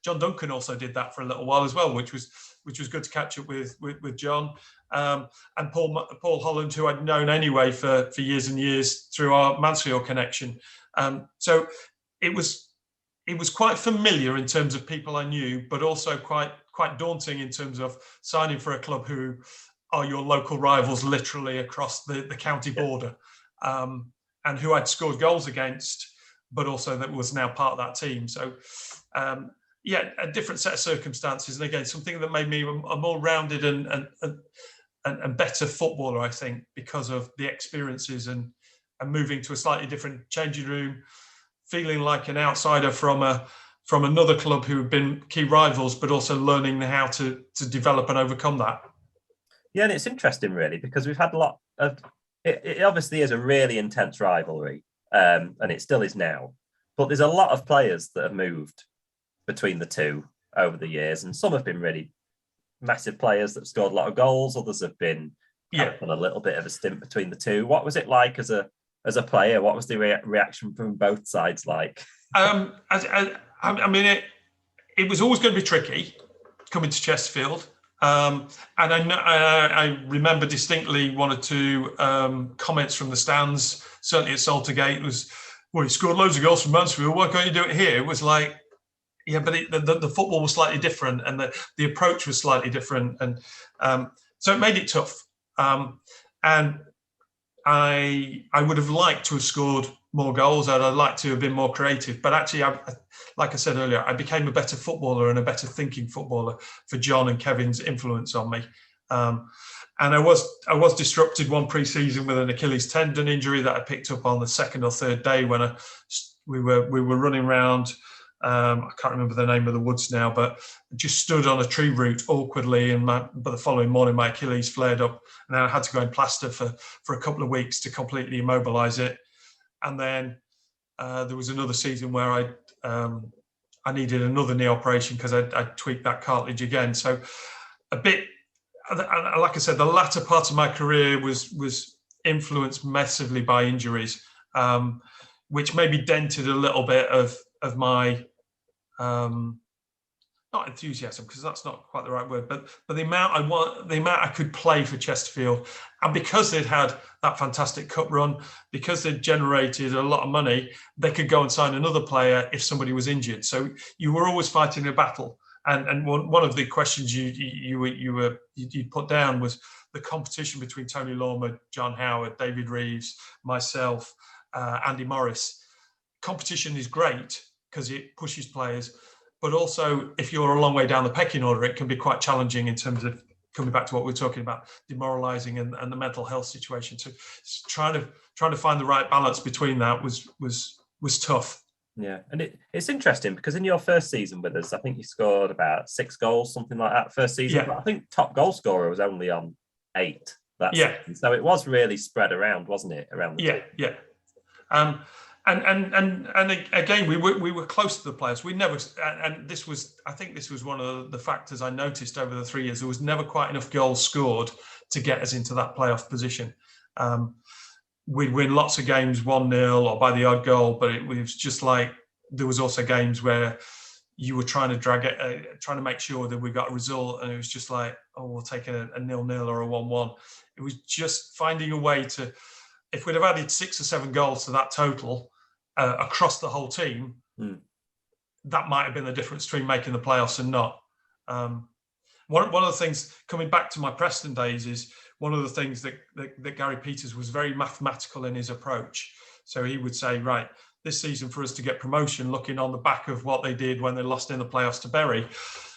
John Duncan also did that for a little while as well, which was good to catch up with John. And Paul Holland, who I'd known anyway for years and years through our Mansfield connection. So it was quite familiar in terms of people I knew, but also quite daunting in terms of signing for a club who are your local rivals literally across the county border, and who I'd scored goals against, but also that was now part of that team. So a different set of circumstances. And again, something that made me a more rounded and better footballer, I think, because of the experiences and moving to a slightly different changing room, feeling like an outsider from another club who have been key rivals, but also learning how to develop and overcome that. Yeah, and it's interesting, really, because we've had a lot of. It obviously is a really intense rivalry, and it still is now. But there's a lot of players that have moved between the two over the years, and some have been really massive players that have scored a lot of goals. Others have been on a little bit of a stint between the two. What was it like as a player? What was the reaction from both sides like? It was always going to be tricky coming to Chesterfield. And I remember distinctly one or two comments from the stands, certainly at Saltergate, was, well, he scored loads of goals from Mansfield, why can't you do it here? It was like, yeah, but the football was slightly different and the approach was slightly different. And so it made it tough. And I would have liked to have scored more goals. I'd like to have been more creative. But actually, like I said earlier, I became a better footballer and a better thinking footballer for John and Kevin's influence on me. And I was disrupted one pre-season with an Achilles tendon injury that I picked up on the second or third day when we were running around. I can't remember the name of the woods now, but I just stood on a tree root awkwardly, and but the following morning my Achilles flared up, and then I had to go in plaster for a couple of weeks to completely immobilise it. And then there was another season where I needed another knee operation because I tweaked that cartilage again. So a bit, like I said, the latter part of my career was influenced massively by injuries, which maybe dented a little bit of my not enthusiasm, because that's not quite the right word, but the amount I could play for Chesterfield. And because they'd had that fantastic cup run, because they'd generated a lot of money, they could go and sign another player if somebody was injured. So you were always fighting a battle. And one of the questions you put down was the competition between Tony Lormer, John Howard, David Reeves, myself, Andy Morris. Competition is great because it pushes players, but also if you're a long way down the pecking order, it can be quite challenging in terms of coming back to what we're talking about, demoralising and the mental health situation. So trying to find the right balance between that was tough. Yeah, and it's interesting because in your first season with us, I think you scored about 6 goals, something like that, first season. Yeah. But I think top goal scorer was only on 8 that season. So it was really spread around, wasn't it? Around the team. Yeah. And again, we were close to the players. We never, and I think this was one of the factors I noticed over the 3 years. There was never quite enough goals scored to get us into that playoff position. We'd win lots of games 1-0 or by the odd goal, but it was just like there was also games where you were trying to drag it, trying to make sure that we got a result, and it was just like, oh, we'll take a 0-0 or a 1-1. It was just finding a way to, if we'd have added 6 or 7 goals to that total across the whole team, that might have been the difference between making the playoffs and not. One of the things, coming back to my Preston days, is one of the things that Gary Peters was very mathematical in his approach. So he would say, right, this season for us to get promotion, looking on the back of what they did when they lost in the playoffs to Bury,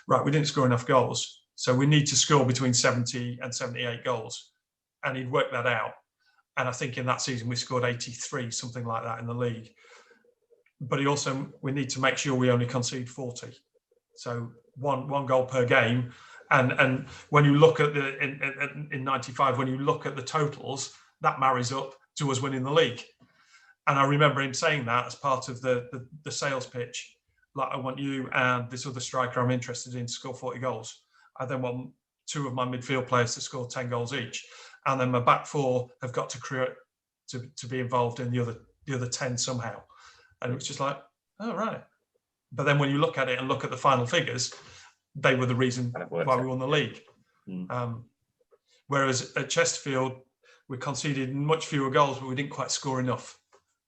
right, we didn't score enough goals. So we need to score between 70 and 78 goals. And he'd worked that out. And I think in that season we scored 83, something like that in the league. But we need to make sure we only concede 40. So one goal per game. And when you look at in 95, when you look at the totals, that marries up to us winning the league. And I remember him saying that as part of the sales pitch. Like, I want you and this other striker I'm interested in to score 40 goals. I then want 2 of my midfield players to score 10 goals each. And then my back 4 have got to create to be involved in the other 10 somehow. And it was just like, oh, right. But then when you look at it and look at the final figures, they were the reason why we won the league. Whereas at Chesterfield, we conceded much fewer goals, but we didn't quite score enough.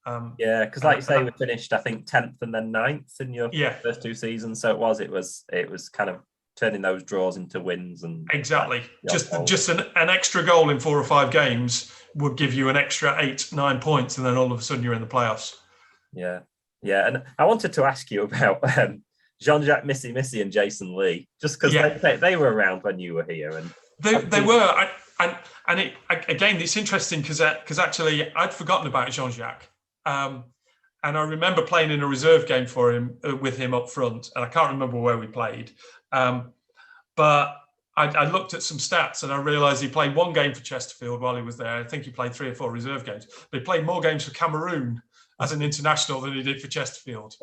Because like you say, we finished, I think, 10th and then 9th in your first 2 seasons. So it was kind of turning those draws into wins. And exactly. Just an extra goal in 4 or 5 games would give you an extra 8-9 points, and then all of a sudden you're in the playoffs. Yeah. And I wanted to ask you about Jean-Jacques Missy and Jason Lee, just because they were around when you were here. And they were. Again, it's interesting because actually I'd forgotten about Jean-Jacques. And I remember playing in a reserve game for him with him up front, and I can't remember where we played. But I looked at some stats and I realised he played 1 game for Chesterfield while he was there. I think he played 3 or 4 reserve games. But he played more games for Cameroon as an international than he did for Chesterfield.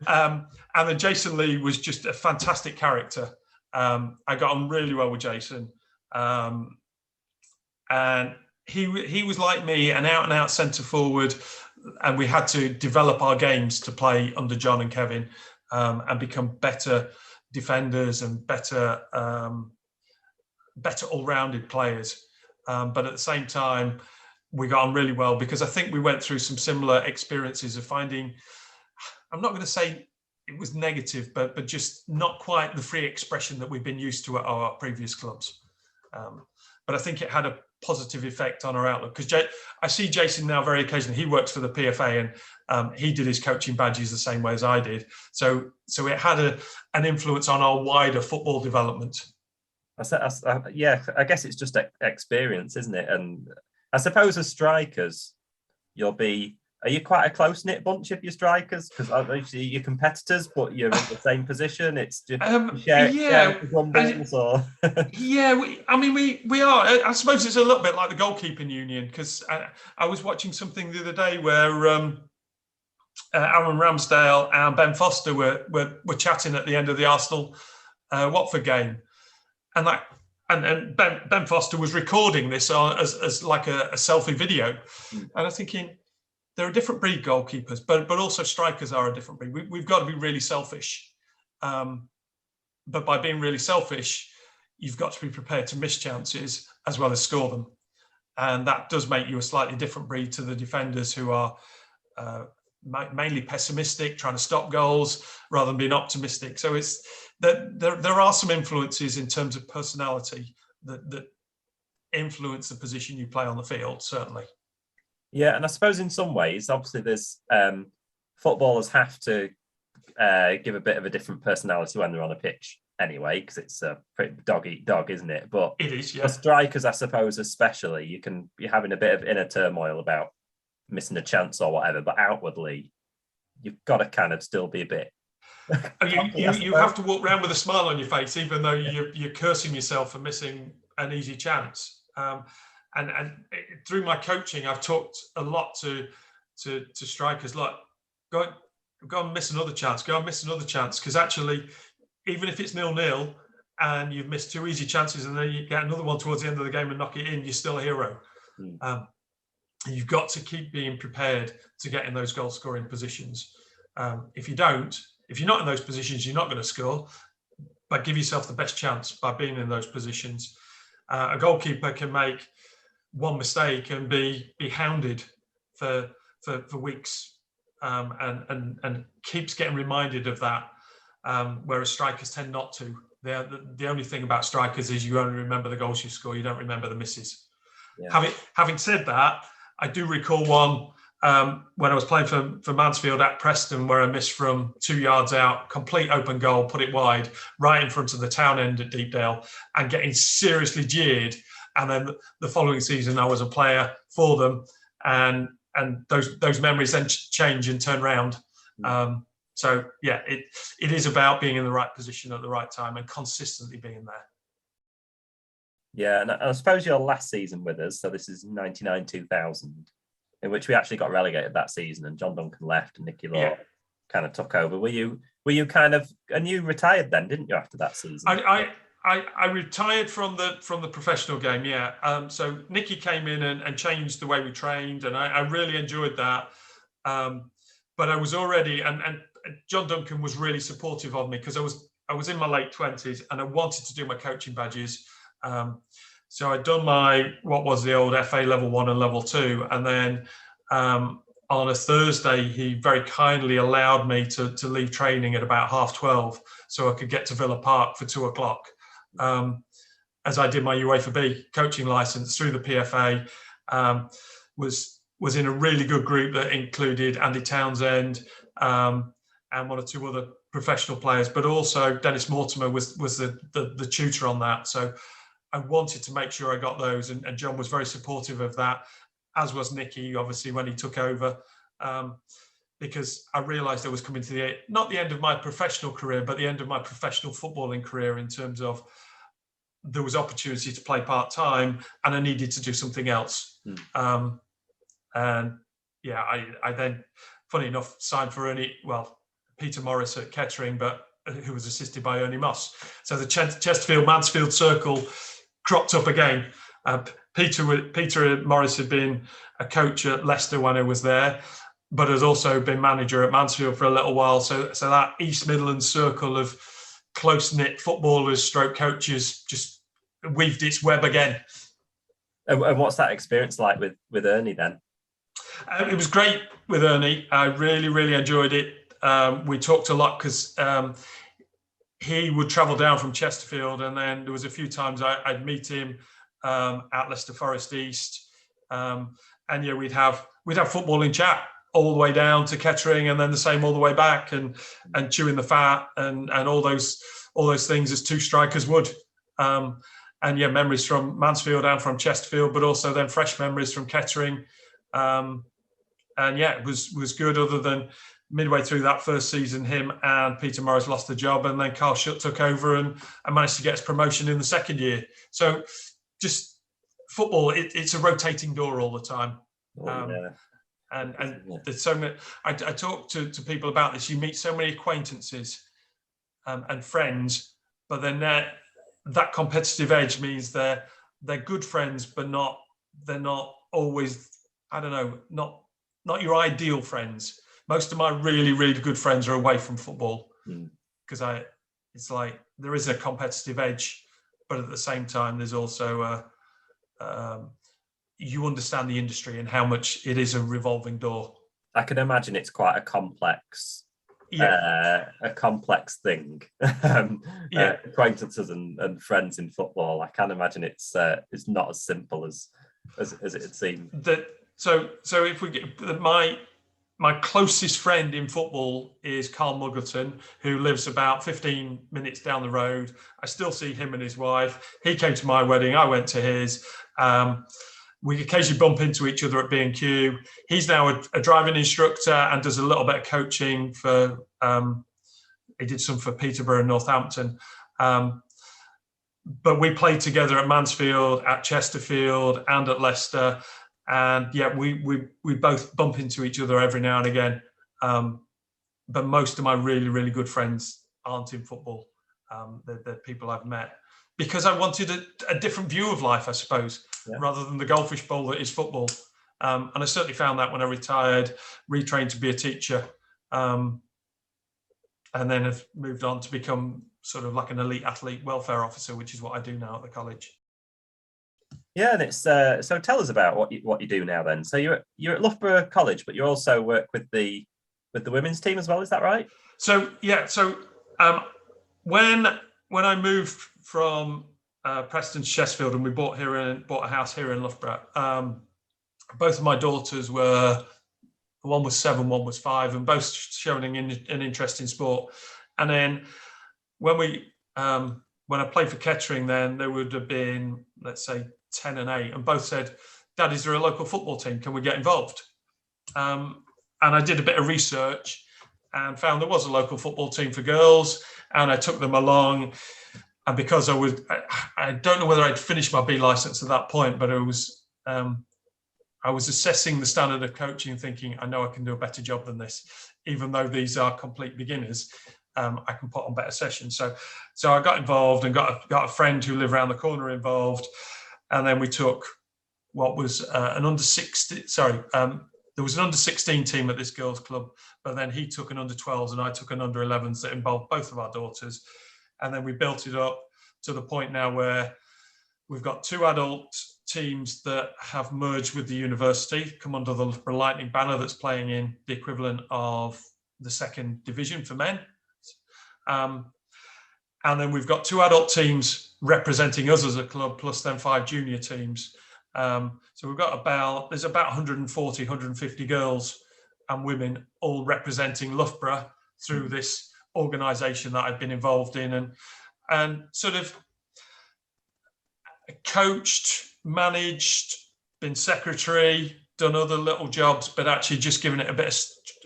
And then Jason Lee was just a fantastic character. I got on really well with Jason. And he was like me, an out-and-out centre forward, and we had to develop our games to play under John and Kevin and become better defenders and better all-rounded players. But at the same time, we got on really well because I think we went through some similar experiences of finding, I'm not going to say it was negative, but just not quite the free expression that we've been used to at our previous clubs. But I think it had a positive effect on our outlook because I see Jason now very occasionally. He works for the PFA and he did his coaching badges the same way as I did. So it had an influence on our wider football development. I guess it's just experience, isn't it? And I suppose as strikers, are you quite a close-knit bunch of your strikers? Because obviously you're competitors, but you're in the same position. It's just we are. We are. I suppose it's a little bit like the goalkeeping union because I was watching something the other day where Aaron Ramsdale and Ben Foster were chatting at the end of the Arsenal Watford game, and Ben Foster was recording this as like a selfie video, and I'm thinking, they're a different breed, goalkeepers, but also strikers are a different breed. We've got to be really selfish. But by being really selfish, you've got to be prepared to miss chances as well as score them. And that does make you a slightly different breed to the defenders who are mainly pessimistic, trying to stop goals rather than being optimistic. So it's that there are some influences in terms of personality that influence the position you play on the field, certainly. Yeah, and I suppose in some ways, obviously, there's footballers have to give a bit of a different personality when they're on a pitch anyway, because it's a pretty dog eat dog, isn't it? But it is, yeah. For strikers, I suppose, especially, you can be having a bit of inner turmoil about missing a chance or whatever, but outwardly, you've got to kind of still be a bit. You have to walk around with a smile on your face, even though you're cursing yourself for missing an easy chance. And through my coaching, I've talked a lot to strikers, like, go and miss another chance, because actually, even if it's 0-0 and you've missed 2 easy chances and then you get another one towards the end of the game and knock it in, you're still a hero. You've got to keep being prepared to get in those goal scoring positions. If you're not in those positions, you're not going to score. But give yourself the best chance by being in those positions. A goalkeeper can make one mistake and be hounded for weeks, and keeps getting reminded of that. Whereas strikers tend not to. The only thing about strikers is you only remember the goals you score. You don't remember the misses. Yeah. Having said that, I do recall one when I was playing for Mansfield at Preston, where I missed from 2 yards out, complete open goal, put it wide, right in front of the town end at Deepdale, and getting seriously jeered. And then the following season, I was a player for them, and those memories then change and turn round. So yeah, it is about being in the right position at the right time and consistently being there. Yeah, and I suppose your last season with us, so this is 99-2000, in which we actually got relegated that season, and John Duncan left and Nicky Law kind of took over. Were you kind of, and you retired then, didn't you, after that season? I retired from the professional game, yeah. So Nicky came in and changed the way we trained, and I really enjoyed that. But I was already, and John Duncan was really supportive of me, because I was in my late 20s and I wanted to do my coaching badges. So I'd done what was the old FA level 1 and level 2, and then on a Thursday he very kindly allowed me to leave training at about 12:30 so I could get to Villa Park for 2:00, as I did my UEFA B coaching license through the PFA. Was in a really good group that included Andy Townsend and 1 or 2 other professional players, but also Dennis Mortimer was the tutor on that. So I wanted to make sure I got those, and John was very supportive of that, as was Nicky, obviously, when he took over, because I realised I was coming to not the end of my professional career, but the end of my professional footballing career, in terms of there was opportunity to play part-time and I needed to do something else. And yeah, I then, funny enough, signed for Peter Morris at Kettering, but who was assisted by Ernie Moss. So the Chesterfield Mansfield circle cropped up again. Peter Morris had been a coach at Leicester when I was there, but has also been manager at Mansfield for a little while. So that East Midlands circle of close-knit footballers stroke coaches just weaved its web again. And what's that experience like with Ernie then? It was great with Ernie. I really, really enjoyed it. We talked a lot because he would travel down from Chesterfield, and then there was a few times I'd meet him at Leicester Forest East, and yeah, we'd have footballing chat all the way down to Kettering, and then the same all the way back, and chewing the fat and all those things as two strikers would. And yeah, memories from Mansfield and from Chesterfield, but also then fresh memories from Kettering. And yeah, it was good, other than midway through that first season, him and Peter Morris lost the job, and then Carl Shutt took over and managed to get his promotion in the second year. So just football, it's a rotating door all the time. And there's so many, I talk to people about this. You meet so many acquaintances and friends, but then that competitive edge means they're good friends, but they're not always, I don't know, not your ideal friends. Most of my really, really good friends are away from football, because it's like there is a competitive edge, but at the same time, there's also you understand the industry and how much it is a revolving door. I can imagine it's quite a complex, thing. Acquaintances and friends in football. I can't imagine it's not as simple as it seems. So if we get my closest friend in football is Carl Muggleton, who lives about 15 minutes down the road. I still see him and his wife. He came to my wedding. I went to his. we occasionally bump into each other at B&Q. He's now a driving instructor and does a little bit of coaching for, he did some for Peterborough and Northampton. But we played together at Mansfield, at Chesterfield and at Leicester. And yeah, we both bump into each other every now and again. But most of my really, really good friends aren't in football. They're people I've met because I wanted a different view of life, I suppose, rather than the goldfish bowl that is football. And I certainly found that when I retired, retrained to be a teacher, and then have moved on to become sort of like an elite athlete welfare officer, which is what I do now at the college. Yeah, and it's so tell us about what you do now then. So you're at Loughborough College, but you also work with the women's team as well, is that right? So yeah, when I moved from Preston to Chesterfield and we bought a house here in Loughborough, both of my daughters one was 7, one was 5, and both showing an interest in sport. And then when I played for Kettering, then there would have been, let's say, 10 and 8, and both said, "Dad, is there a local football team? Can we get involved?" And I did a bit of research and found there was a local football team for girls, and I took them along. And because I don't know whether I'd finished my B license at that point, but I was assessing the standard of coaching and thinking, I know I can do a better job than this, even though these are complete beginners. I can put on better sessions. So I got involved and got a friend who lived around the corner involved. And then we took what was an under 16, there was an under 16 team at this girls' club, but then he took an under 12s and I took an under 11s that involved both of our daughters. And then we built it up to the point now where we've got 2 adult teams that have merged with the university, come under the Loughborough Lightning banner, that's playing in the equivalent of the 2nd division for men. And then we've got 2 adult teams representing us as a club, plus then 5 junior teams. So we've got there's about 140, 150 girls and women all representing Loughborough through this organisation that I've been involved in, and sort of coached, managed, been secretary, done other little jobs, but actually just given it a bit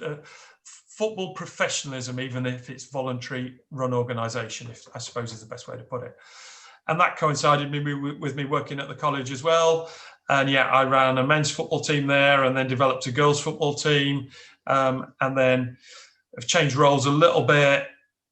of football professionalism, even if it's voluntary run organisation, I suppose is the best way to put it. And that coincided with me working at the college as well. And yeah, I ran a men's football team there and then developed a girls football team. And then I've changed roles a little bit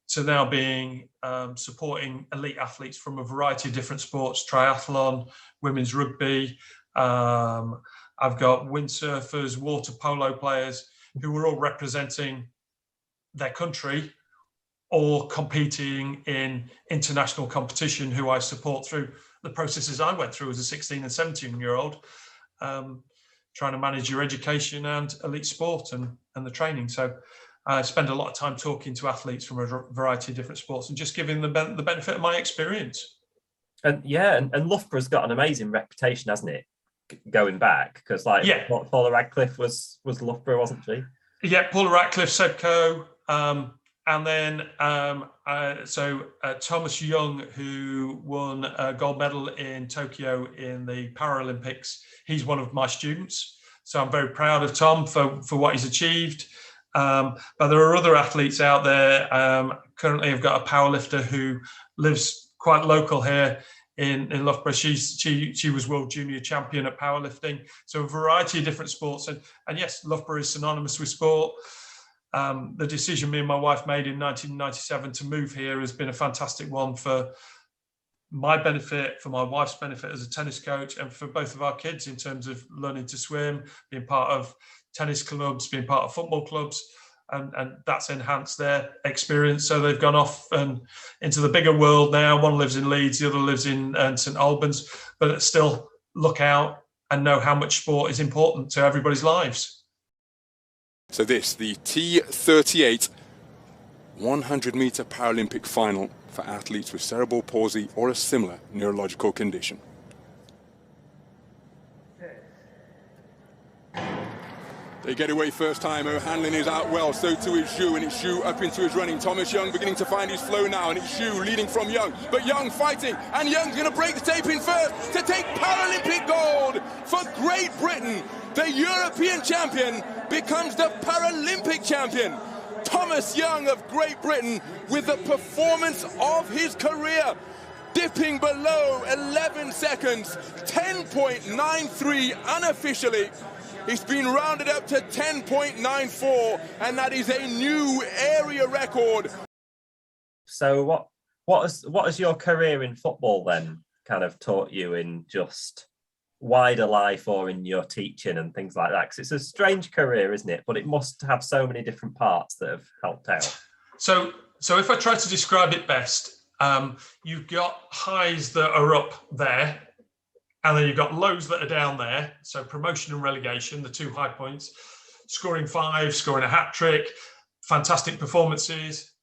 to now being supporting elite athletes from a variety of different sports, triathlon, women's rugby. I've got windsurfers, water polo players who are all representing their country or competing in international competition, who I support through the processes I went through as a 16 and 17-year-old, trying to manage your education and elite sport and the training. So I spend a lot of time talking to athletes from a variety of different sports and just giving them the benefit of my experience. And Loughborough's got an amazing reputation, hasn't it? Going back, because Paula Radcliffe was Loughborough, wasn't she? Yeah, Paula Radcliffe, Sebco, and then Thomas Young, who won a gold medal in Tokyo in the Paralympics. He's one of my students, so I'm very proud of Tom for what he's achieved. But there are other athletes out there. Currently, I've got a powerlifter who lives quite local here in Loughborough. She was world junior champion at powerlifting. So a variety of different sports. And yes, Loughborough is synonymous with sport. The decision me and my wife made in 1997 to move here has been a fantastic one for my benefit, for my wife's benefit as a tennis coach, and for both of our kids in terms of learning to swim, being part of tennis clubs, being part of football clubs. And that's enhanced their experience. So they've gone off and into the bigger world now. One lives in Leeds, the other lives in St Albans, but still look out and know how much sport is important to everybody's lives. So the T38 100-metre Paralympic final for athletes with cerebral palsy or a similar neurological condition. They get away first time. O'Hanlon is out well. So too is Zhu, and it's Zhu up into his running. Thomas Young beginning to find his flow now, and it's Zhu leading from Young. But Young fighting, and Young's going to break the tape in first to take Paralympic gold for Great Britain. The European champion becomes the Paralympic champion. Thomas Young of Great Britain with the performance of his career, dipping below 11 seconds, 10.93 unofficially. It's been rounded up to 10.94, and that is a new area record. So what has your career in football then kind of taught you in just wider life or in your teaching and things like that? Because it's a strange career, isn't it? But it must have so many different parts that have helped out. So if I try to describe it best, you've got highs that are up there, and then you've got lows that are down there. So promotion and relegation, the two high points, scoring 5, scoring a hat-trick, fantastic performances,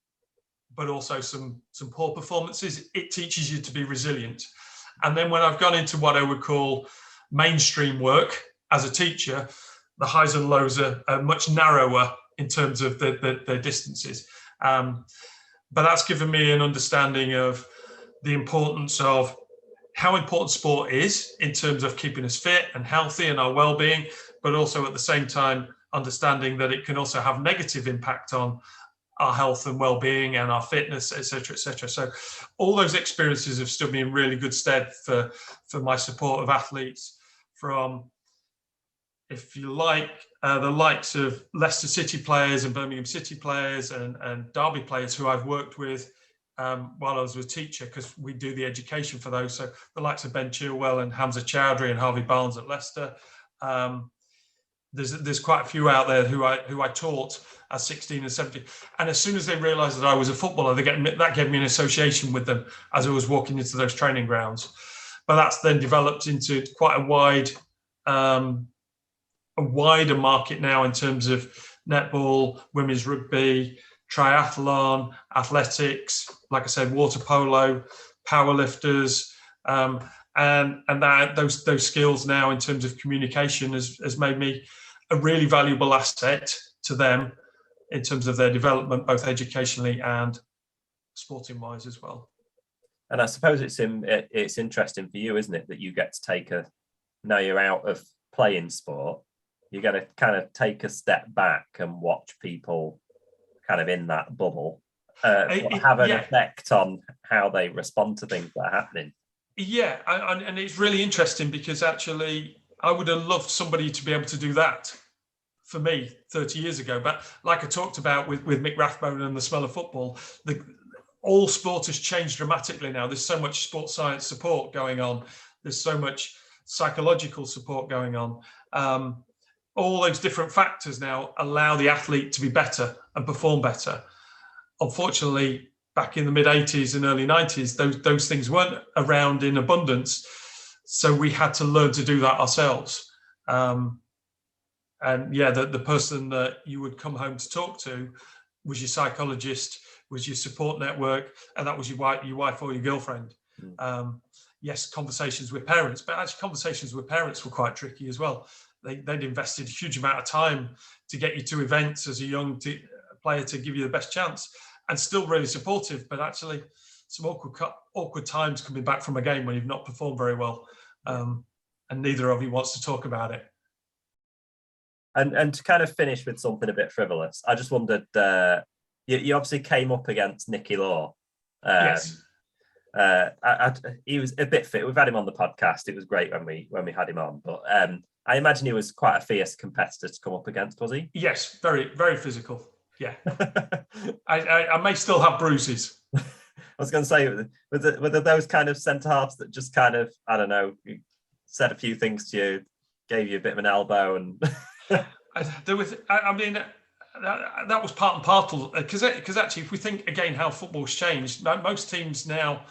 but also some poor performances. It teaches you to be resilient. And then when I've gone into what I would call mainstream work as a teacher, the highs and lows are much narrower in terms of the distances. But that's given me an understanding of the importance of how important sport is in terms of keeping us fit and healthy and our well-being, but also at the same time understanding that it can also have negative impact on our health and well-being and our fitness, etc., etc. So all those experiences have stood me in really good stead for my support of athletes, from, if you like, the likes of Leicester City players and Birmingham City players and Derby players who I've worked with while I was a teacher, because we do the education for those. So the likes of Ben Chilwell and Hamza Chowdhury and Harvey Barnes at Leicester. There's quite a few out there who I taught at 16 and 17. And as soon as they realised that I was a footballer, that gave me an association with them as I was walking into those training grounds. But that's then developed into quite a wider market now in terms of netball, women's rugby, triathlon, athletics, like I said, water polo, powerlifters, and that those skills now in terms of communication has made me a really valuable asset to them in terms of their development, both educationally and sporting wise as well. And I suppose it's interesting for you, isn't it, that you get to take now you're out of playing sport, you got to kind of take a step back and watch people kind of in that bubble have an effect on how they respond to things that are happening. Yeah, and it's really interesting because actually I would have loved somebody to be able to do that for me 30 years ago. But like I talked about with Mick Rathbone and the smell of football, all sport has changed dramatically now. There's so much sports science support going on. There's so much psychological support going on. All those different factors now allow the athlete to be better and perform better. Unfortunately, back in the mid-80s and early 90s, those things weren't around in abundance. So we had to learn to do that ourselves. And yeah, the person that you would come home to talk to was your psychologist, was your support network, and that was your wife or your girlfriend. Yes, conversations with parents, but actually conversations with parents were quite tricky as well. They'd invested a huge amount of time to get you to events as a young player to give you the best chance, and still really supportive, but actually some awkward times coming back from a game when you've not performed very well, and neither of you wants to talk about it. And to kind of finish with something a bit frivolous, I just wondered, you obviously came up against Nicky Law. Yes. He was a bit fit. We've had him on the podcast. It was great when we had him on, but I imagine he was quite a fierce competitor to come up against, was he? Yes, very, very physical. Yeah. I may still have bruises. I was going to say, were there those kind of centre halves that just kind of, I don't know, said a few things to you, gave you a bit of an elbow, and that was part and parcel, because actually, if we think again how football's changed, most teams now,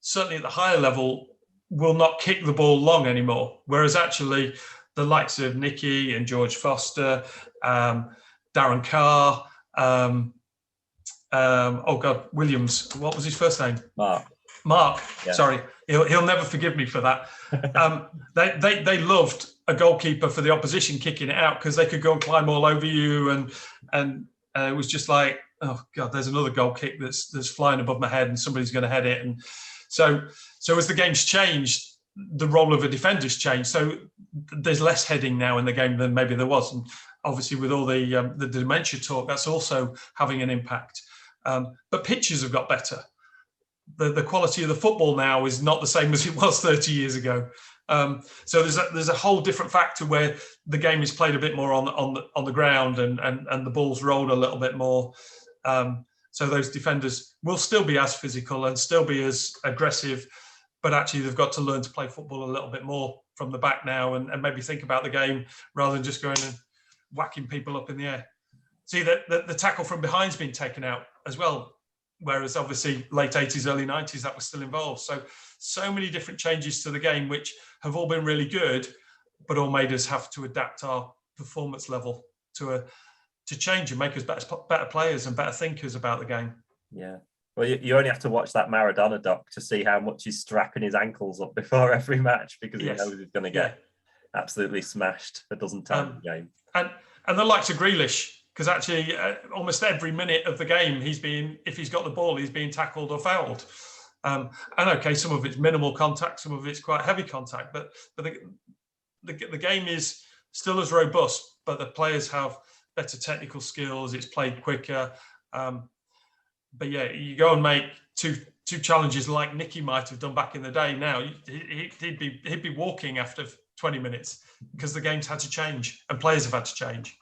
certainly at the higher level, will not kick the ball long anymore. Whereas actually, the likes of Nicky and George Foster, Darren Carr, Williams, what was his first name? Mark, Yeah. sorry, he'll never forgive me for that. They loved a goalkeeper for the opposition kicking it out because they could go and climb all over you, and it was just like, oh God, there's another goal kick that's flying above my head, and somebody's going to head it. And so as the game's changed, the role of a defender's changed. So there's less heading now in the game than maybe there was, and obviously with all the dementia talk, that's also having an impact. But pitches have got better. The quality of the football now is not the same as it was 30 years ago. So there's a whole different factor where the game is played a bit more on the ground and the ball's rolled a little bit more. So those defenders will still be as physical and still be as aggressive, but actually they've got to learn to play football a little bit more from the back now and maybe think about the game rather than just going and whacking people up in the air. See, the tackle from behind's been taken out as well. Whereas obviously late 80s, early 90s, that was still involved. So many different changes to the game, which have all been really good, but all made us have to adapt our performance level to change and make us better players and better thinkers about the game. Yeah. Well, you only have to watch that Maradona doc to see how much he's strapping his ankles up before every match because he knows he's going to get absolutely smashed a dozen times a game. And the likes of Grealish, because actually almost every minute of the game, if he's got the ball, he's being tackled or fouled. And okay, some of it's minimal contact, some of it's quite heavy contact, but the game is still as robust, but the players have better technical skills, it's played quicker. But yeah, you go and make two challenges like Nicky might have done back in the day. Now he'd be walking after 20 minutes because the game's had to change and players have had to change.